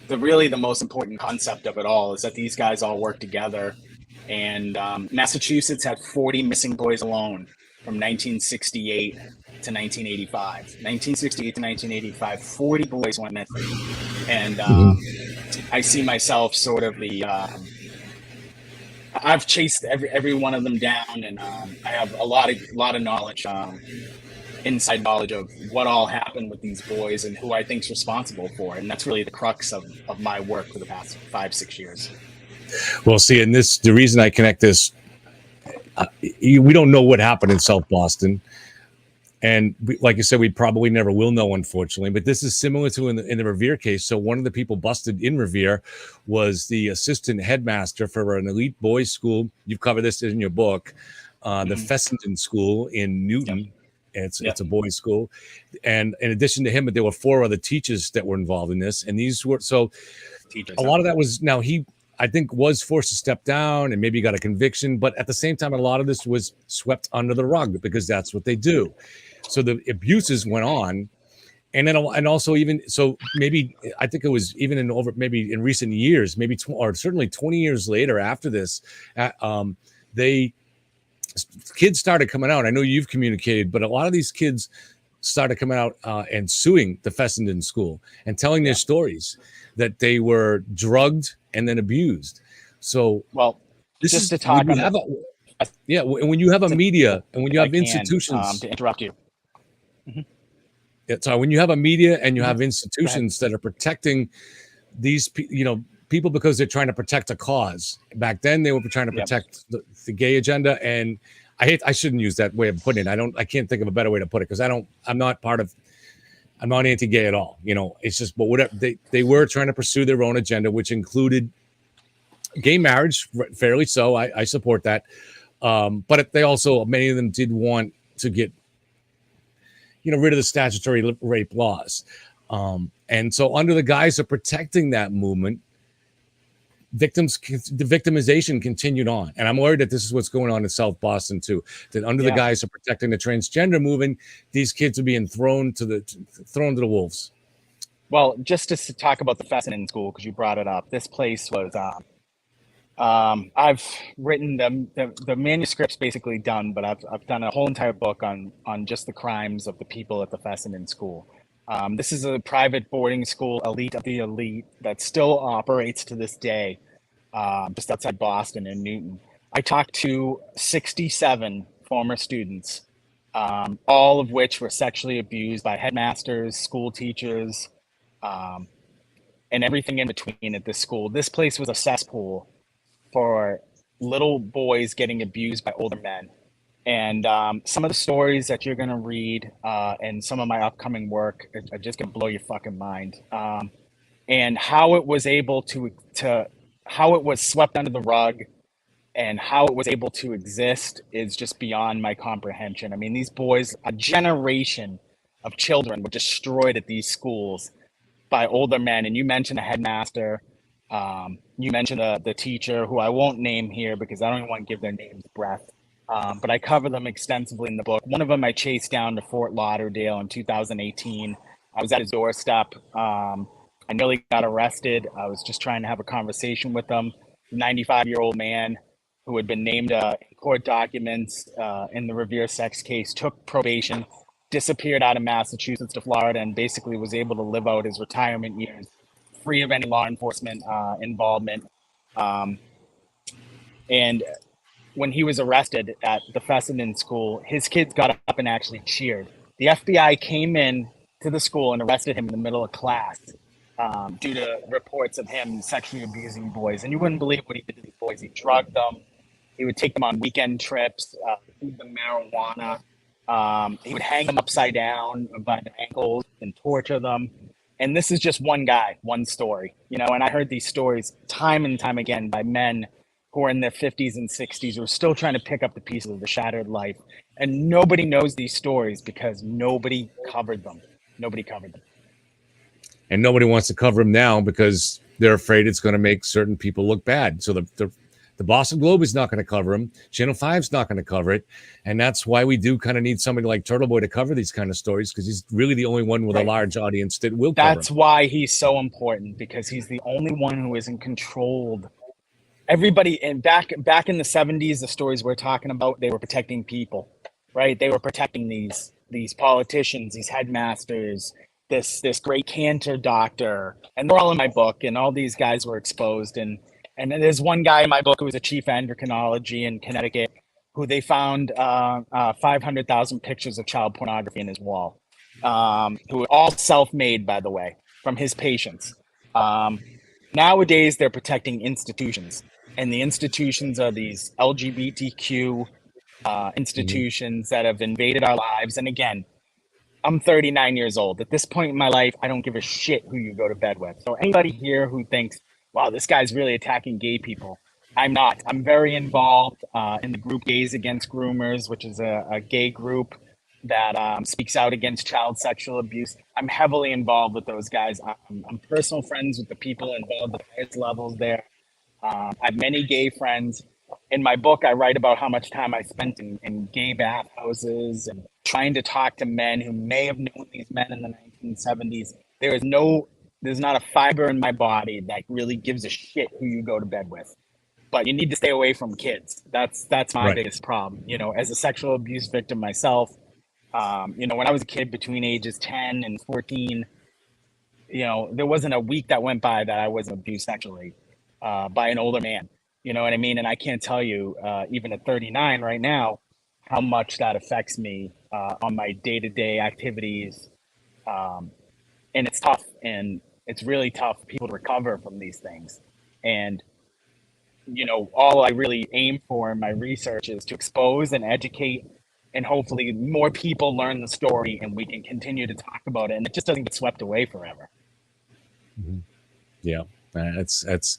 the most important concept of it all is that these guys all work together. And Massachusetts had 40 missing boys alone from 1968 to 1985. 1968 to 1985, 40 boys went missing. And I see myself sort of I've chased every one of them down, and I have a lot of knowledge, inside knowledge of what all happened with these boys and who I think is responsible for it. And that's really the crux of my work for the past 5-6 years. Well, see, and the reason I connect this, we don't know what happened in South Boston. And like you said, we probably never will know, unfortunately. But this is similar to in the Revere case. So one of the people busted in Revere was the assistant headmaster for an elite boys' school. You've covered this in your book, the Fessenden School in Newton. It's a boys' school, and in addition to him, there were 4 other teachers that were involved in this, and these were Teachers. a lot of that was now he. I think was forced to step down and maybe got a conviction, but at the same time, a lot of this was swept under the rug because that's what they do. So the abuses went on, and then and also even so maybe I think it was even maybe in recent years, maybe or certainly 20 years later after this, kids started coming out. I know you've communicated, but a lot of these kids started coming out and suing the Fessenden School and telling their stories that they were drugged and then abused. So, well, this just is to talk when you on have when you have a media and when you have institutions to interrupt you. So when you have a media and you have institutions that are protecting these people because they're trying to protect a cause. Back then they were trying to protect the gay agenda, and I shouldn't use that way of putting it. I can't think of a better way to put it because I'm not anti-gay at all. It's just, but whatever they were trying to pursue their own agenda, which included gay marriage, fairly so. I support that. But they also, many of them did want to get, rid of the statutory rape laws. And so under the guise of protecting that movement, the victimization continued on. And I'm worried that this is what's going on in South Boston too, that under the guise of protecting the transgender movement, these kids are being thrown to the wolves. Well, just to talk about the Fessenden School, because you brought it up, this place was, I've written the manuscript's basically done, but I've done a whole entire book on just the crimes of the people at the Fessenden School. This is a private boarding school, elite of the elite, that still operates to this day, just outside Boston in Newton. I talked to 67 former students, all of which were sexually abused by headmasters, school teachers, and everything in between at this school. This place was a cesspool for little boys getting abused by older men. And some of the stories that you're going to read and some of my upcoming work are just going to blow your fucking mind. And how it was able how it was swept under the rug and how it was able to exist is just beyond my comprehension. I mean, these boys, a generation of children were destroyed at these schools by older men. And you mentioned a headmaster. You mentioned the teacher, who I won't name here because I don't even want to give their names breath. But I cover them extensively in the book. One of them I chased down to Fort Lauderdale in 2018. I was at his doorstep. I nearly got arrested. I was just trying to have a conversation with him. 95-year-old man who had been named in court documents in the Revere sex case, took probation, disappeared out of Massachusetts to Florida, and basically was able to live out his retirement years free of any law enforcement involvement. And when he was arrested at the Fessenden School, his kids got up and actually cheered. The FBI came in to the school and arrested him in the middle of class due to reports of him sexually abusing boys. And you wouldn't believe what he did to these boys. He drugged them. He would take them on weekend trips, feed them marijuana. He would hang them upside down by the ankles and torture them. And this is just one guy, one story, and I heard these stories time and time again by men who are in their 50s and 60s who are still trying to pick up the pieces of the shattered life. And nobody knows these stories because nobody covered them. Nobody covered them. And nobody wants to cover them now because they're afraid it's going to make certain people look bad. So the Boston Globe is not going to cover them. Channel 5's not going to cover it. And that's why we do kind of need somebody like Turtle Boy to cover these kind of stories, because he's really the only one with a large audience that will cover That's why he's so important, because he's the only one who isn't controlled. Everybody, and back in the 70s, the stories we're talking about, they were protecting people, right? They were protecting these politicians, these headmasters, this great cancer doctor, and they're all in my book, and all these guys were exposed. And there's one guy in my book who was a chief of endocrinology in Connecticut, who they found 500,000 pictures of child pornography in his wall, who were all self-made, by the way, from his patients. Nowadays, they're protecting institutions, and the institutions are these LGBTQ institutions that have invaded our lives. And again, I'm 39 years old. At this point in my life, I don't give a shit who you go to bed with. So anybody here who thinks, wow, this guy's really attacking gay people, I'm not. I'm very involved in the group Gays Against Groomers, which is a gay group that speaks out against child sexual abuse. I'm heavily involved with those guys. I'm personal friends with the people involved at the highest levels there. I have many gay friends. In my book, I write about how much time I spent in gay bathhouses and trying to talk to men who may have known these men in the 1970s. There's not a fiber in my body that really gives a shit who you go to bed with. But you need to stay away from kids. That's my Right. biggest problem. You know, as a sexual abuse victim myself, you know, when I was a kid between ages 10 and 14, you know, there wasn't a week that went by that I wasn't abused sexually by an older man. You know what I mean? And I can't tell you, even at 39 right now, how much that affects me on my day-to-day activities. And it's tough, and it's really tough for people to recover from these things. And you know, all I really aim for in my research is to expose and educate, and hopefully more people learn the story and we can continue to talk about it, and it just doesn't get swept away forever. Yeah, that's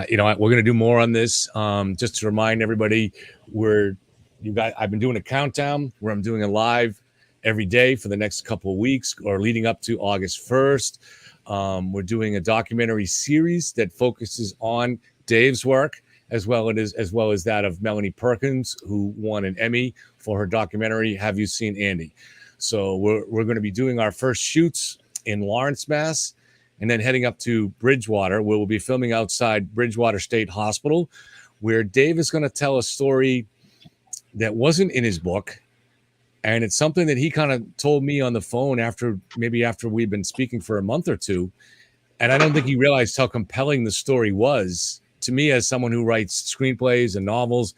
you know, we're gonna do more on this. Just to remind everybody, I've been doing a countdown where I'm doing a live every day for the next couple of weeks or leading up to August 1st. We're doing a documentary series that focuses on Dave's work as well as that of Melanie Perkins, who won an Emmy for her documentary Have You Seen Andy? So we're going to be doing our first shoots in Lawrence, Mass, and then heading up to Bridgewater, where we'll be filming outside Bridgewater State Hospital, where Dave is going to tell a story that wasn't in his book. And it's something that he kind of told me on the phone after we've been speaking for a month or two. And I don't think he realized how compelling the story was to me as someone who writes screenplays and novels.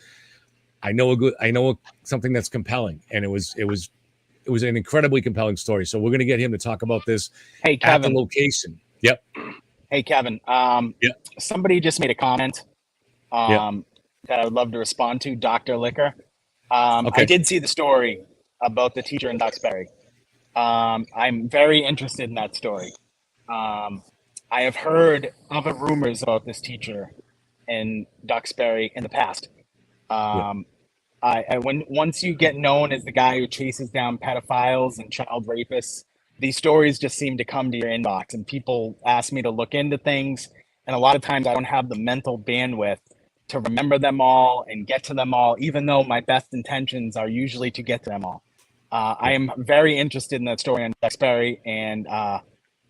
I know something that's compelling, and it was an incredibly compelling story. So we're going to get him to talk about this Hey, at the Kevin. location. Yep. Hey, Kevin. Yep. Somebody just made a comment that I would love to respond to, Dr. Liquor. Okay. I did see the story about the teacher in Duxbury. I'm very interested in that story. I have heard other rumors about this teacher in Duxbury in the past. Once you get known as the guy who chases down pedophiles and child rapists, these stories just seem to come to your inbox, and people ask me to look into things. And a lot of times I don't have the mental bandwidth to remember them all and get to them all, even though my best intentions are usually to get to them all. I am very interested in that story on Duxbury, and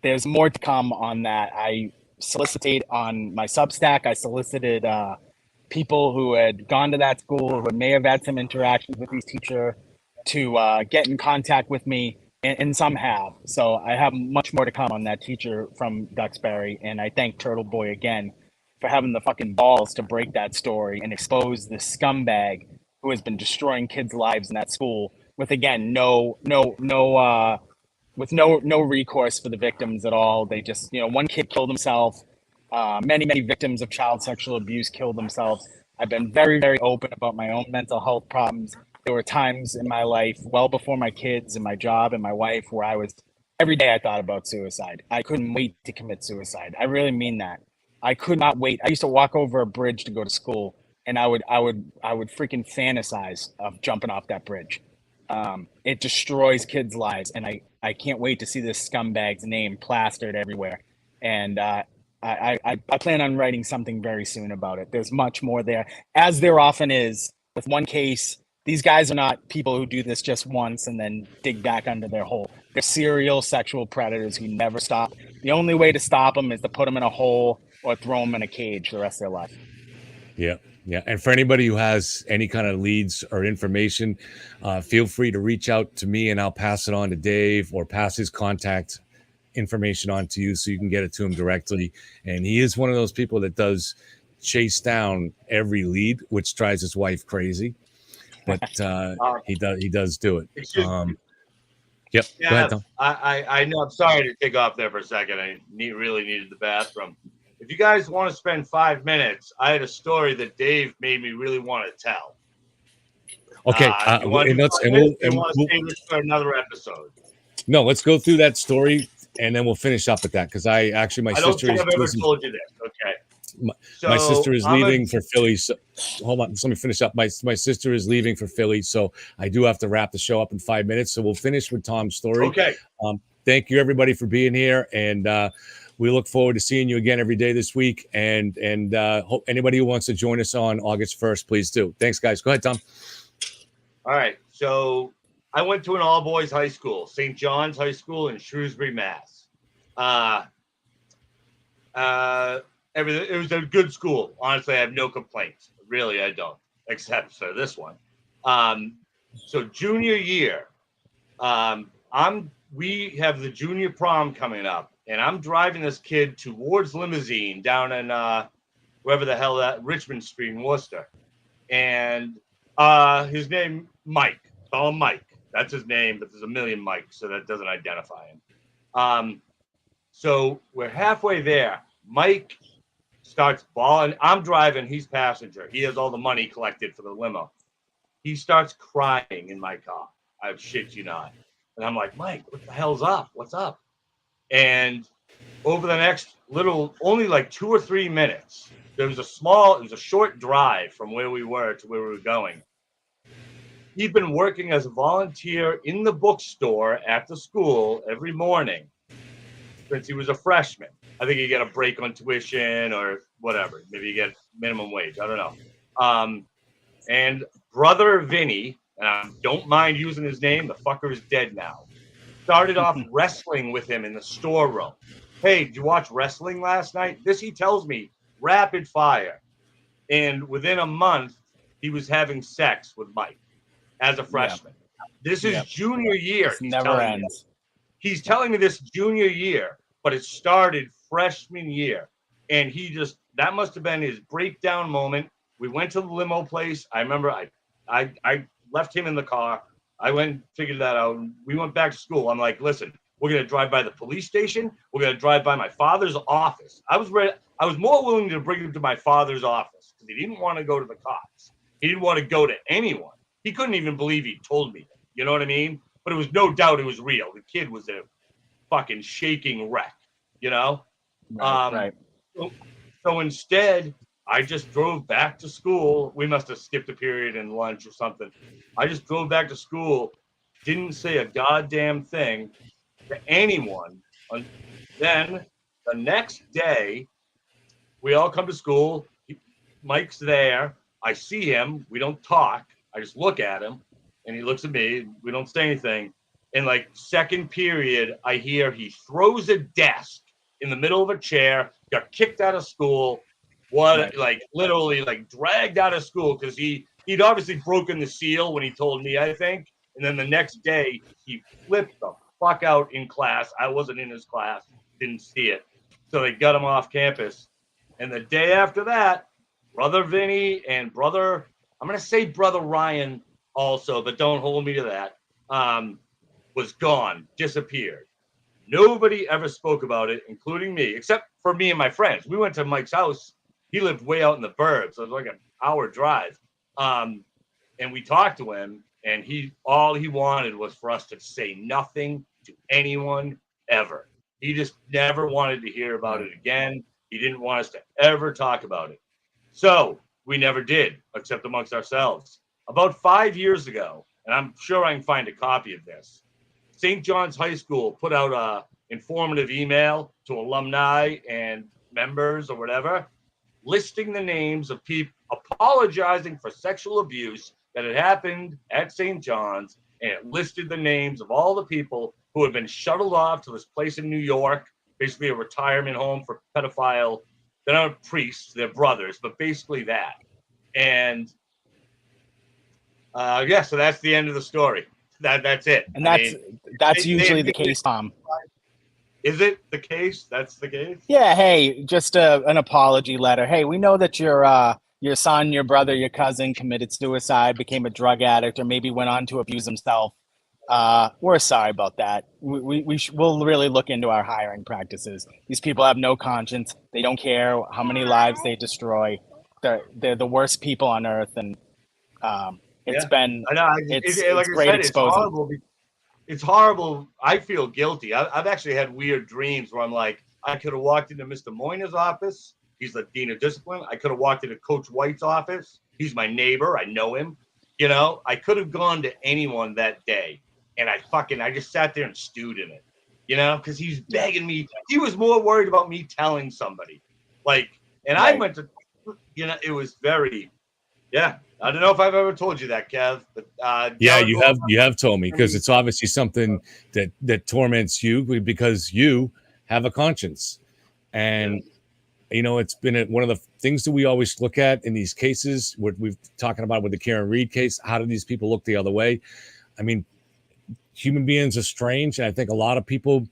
there's more to come on that. I solicited on my Substack. I solicited people who had gone to that school, who may have had some interactions with these teachers, to get in contact with me, and some have. So I have much more to come on that teacher from Duxbury, and I thank Turtle Boy again for having the fucking balls to break that story and expose this scumbag who has been destroying kids' lives in that school with, again, no recourse for the victims at all. They just, you know, one kid killed himself. Many victims of child sexual abuse killed themselves. I've been very, very open about my own mental health problems. There were times in my life, well before my kids and my job and my wife, where every day I thought about suicide. I couldn't wait to commit suicide. I really mean that. I could not wait. I used to walk over a bridge to go to school, and I would freaking fantasize of jumping off that bridge. It destroys kids' lives, and I can't wait to see this scumbag's name plastered everywhere. And I plan on writing something very soon about it. There's much more there, as there often is with one case. These guys are not people who do this just once and then dig back under their hole. They're serial sexual predators who never stop. The only way to stop them is to put them in a hole or throw them in a cage the rest of their life. Yeah. And for anybody who has any kind of leads or information, feel free to reach out to me, and I'll pass it on to Dave or pass his contact information on to you so you can get it to him directly. And he is one of those people that does chase down every lead, which drives his wife crazy. But he does do it. Yep. Yeah, go ahead, Tom. I know. I'm sorry to take off there for a second. I really needed the bathroom. If you guys want to spend 5 minutes, I had a story that Dave made me really want to tell. Okay. We'll save this for another episode. No, let's go through that story, and then we'll finish up at that, because my sister. I don't think I've ever told you this. Okay. My sister is I'm leaving for Philly. So, hold on, let me finish up. My sister is leaving for Philly, so I do have to wrap the show up in 5 minutes. So we'll finish with Tom's story. Okay. Thank you everybody for being here, and we look forward to seeing you again every day this week. And hope anybody who wants to join us on August 1st, please do. Thanks, guys. Go ahead, Tom. All right. So I went to an all-boys high school, St. John's High School in Shrewsbury, Mass. Everything. It was a good school. Honestly, I have no complaints. Really, I don't, except for this one. So junior year, we have the junior prom coming up, and I'm driving this kid towards Limousine down in wherever the hell that Richmond Street in Worcester, and his name Mike. Call him Mike. That's his name, but there's a million Mikes, so that doesn't identify him. So we're halfway there. Mike starts bawling. I'm driving. He's passenger. He has all the money collected for the limo. He starts crying in my car. I shit you not. And I'm like, Mike, what the hell's up? What's up? And over the next only like 2 or 3 minutes, it was a short drive from where we were to where we were going. He'd been working as a volunteer in the bookstore at the school every morning since he was a freshman. I think you get a break on tuition or whatever. Maybe you get minimum wage. I don't know. And brother Vinny, and I don't mind using his name, the fucker is dead now, started off wrestling with him in the storeroom. Hey, did you watch wrestling last night? This, he tells me, rapid fire. And within a month, he was having sex with Mike as a freshman. Yeah. This is junior year. It never ends. He's telling me this junior year, but it started freshman year. And that must have been his breakdown moment. We went to the limo place. I remember I left him in the car. I went and figured that out. We went back to school. I'm like, listen, we're going to drive by the police station. We're going to drive by my father's office. I was more willing to bring him to my father's office because he didn't want to go to the cops. He didn't want to go to anyone. He couldn't even believe he told me that. You know what I mean? But it was no doubt it was real. The kid was a fucking shaking wreck, you know? Right. So instead, I just drove back to school. We must have skipped a period in lunch or something. I just drove back to school, didn't say a goddamn thing to anyone. And then the next day, we all come to school. Mike's there. I see him. We don't talk. I just look at him, and he looks at me. We don't say anything. In like second period, I hear he throws a desk in the middle of a chair, got kicked out of school. Like literally like dragged out of school because he'd obviously broken the seal when he told me, I think. And then the next day he flipped the fuck out in class. I wasn't in his class, didn't see it. So they got him off campus. And the day after that, brother Vinny and brother Ryan also, but don't hold me to that, was gone, disappeared. Nobody ever spoke about it, including me, except for me and my friends. We went to Mike's house. He lived way out in the burbs. So it was like an hour drive. And we talked to him, and all he wanted was for us to say nothing to anyone ever. He just never wanted to hear about it again. He didn't want us to ever talk about it. So we never did, except amongst ourselves. About 5 years ago, and I'm sure I can find a copy of this, St. John's High School put out a informative email to alumni and members or whatever, listing the names of people apologizing for sexual abuse that had happened at St. John's, and it listed the names of all the people who had been shuttled off to this place in New York, basically a retirement home for pedophile. They're not priests, they're brothers, but basically that. And so that's the end of the story. That's it. And that's usually the case, Tom. Is it the case? That's the case? Yeah, hey, just an apology letter. Hey, we know that your son, your brother, your cousin committed suicide, became a drug addict, or maybe went on to abuse himself. We're sorry about that. We'll really look into our hiring practices. These people have no conscience. They don't care how many lives they destroy. They're the worst people on earth, and it's great exposing. It's horrible. It's horrible. I feel guilty. I've actually had weird dreams where I'm like, I could have walked into Mr. Moyner's office He's the dean of discipline. I could have walked into Coach White's office. He's my neighbor. I know him. You know, I could have gone to anyone that day, and I just sat there and stewed in it. You know, because he's begging me. He was more worried about me telling somebody. Like, and I went to, you know, it was very, yeah. I don't know if I've ever told you that, Kev. But yeah, you have told me, because it's obviously something that torments you because you have a conscience, and you know it's been one of the things that we always look at in these cases. What we've talking about with the Karen Reed case, how do these people look the other way? I mean, human beings are strange, and I think a lot of people,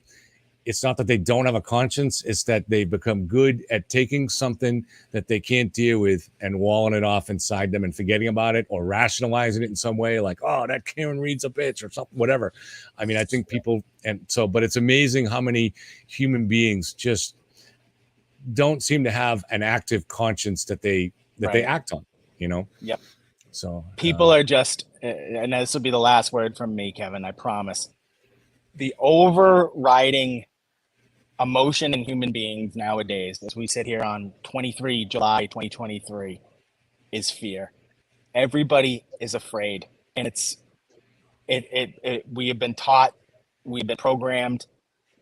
it's not that they don't have a conscience, it's that they become good at taking something that they can't deal with and walling it off inside them and forgetting about it or rationalizing it in some way, like, oh, that Karen Reed's a bitch or something, whatever. I mean, I think people, but it's amazing how many human beings just don't seem to have an active conscience that they act on, you know? Yep. So people are just, and this will be the last word from me, Kevin, I promise. The overriding emotion in human beings nowadays, as we sit here on July 2023, is fear. Everybody is afraid, and we have been taught, we've been programmed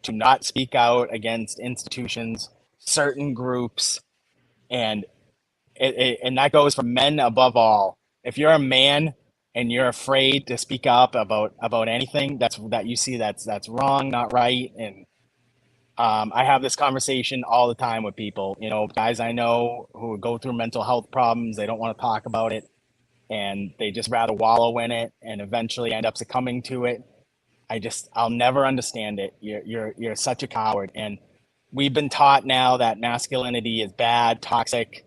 to not speak out against institutions, certain groups, and that goes for men above all. If you're a man and you're afraid to speak up about anything that's wrong, not right, and I have this conversation all the time with people, you know, guys I know who go through mental health problems. They don't want to talk about it, and they just rather wallow in it and eventually end up succumbing to it. I'll never understand it. You're such a coward. And we've been taught now that masculinity is bad, toxic,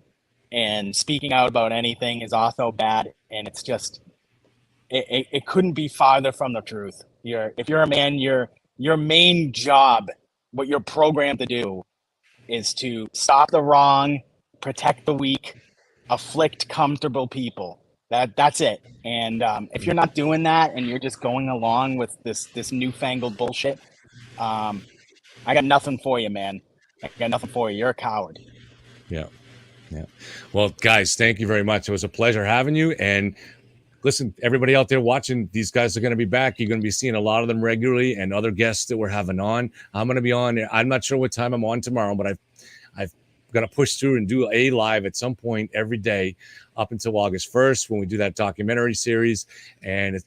and speaking out about anything is also bad. And it's just, it couldn't be farther from the truth. If you're a man, your main job, what you're programmed to do, is to stop the wrong, protect the weak, afflict comfortable people. That's it. And if you're not doing that and you're just going along with this newfangled bullshit, I got nothing for you, man. I got nothing for you. You're a coward. Yeah. Well, guys, thank you very much. It was a pleasure having you. And listen, everybody out there watching, these guys are going to be back. You're going to be seeing a lot of them regularly, and other guests that we're having on. I'm going to be on. I'm not sure what time I'm on tomorrow, but I've got to push through and do a live at some point every day up until August 1st when we do that documentary series. And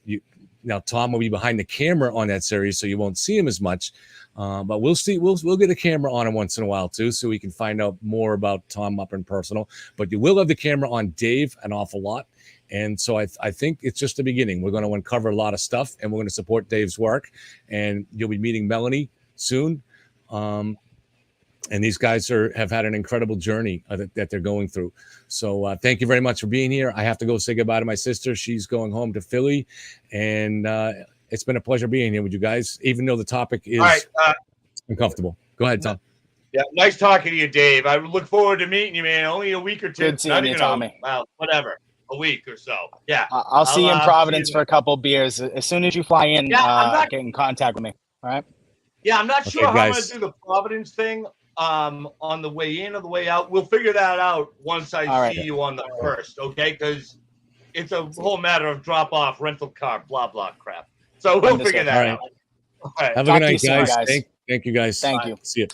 now Tom will be behind the camera on that series, so you won't see him as much. But we'll see. We'll get a camera on him once in a while too, so we can find out more about Tom up in personal. But you will have the camera on Dave an awful lot. And so I think it's just the beginning. We're going to uncover a lot of stuff, and we're going to support Dave's work. And you'll be meeting Melanie soon. And these guys have had an incredible journey that they're going through. So thank you very much for being here. I have to go say goodbye to my sister. She's going home to Philly. And it's been a pleasure being here with you guys, even though the topic is uncomfortable. Go ahead, Tom. Yeah, nice talking to you, Dave. I look forward to meeting you, man. Only a week or two. Good seeing you, Tommy. Well, whatever. A week or so. Yeah. I'll see you in Providence for a couple of beers. As soon as you fly in, get in contact with me. All right? Yeah, I'm not sure how I'm going to do the Providence thing on the way in or the way out. We'll figure that out once I see you on the 1st, okay? Because it's a whole matter of drop-off, rental car, blah, blah crap. So we'll figure that out. All right. Have a good night, guys. Thank you, guys. Thank you. See you.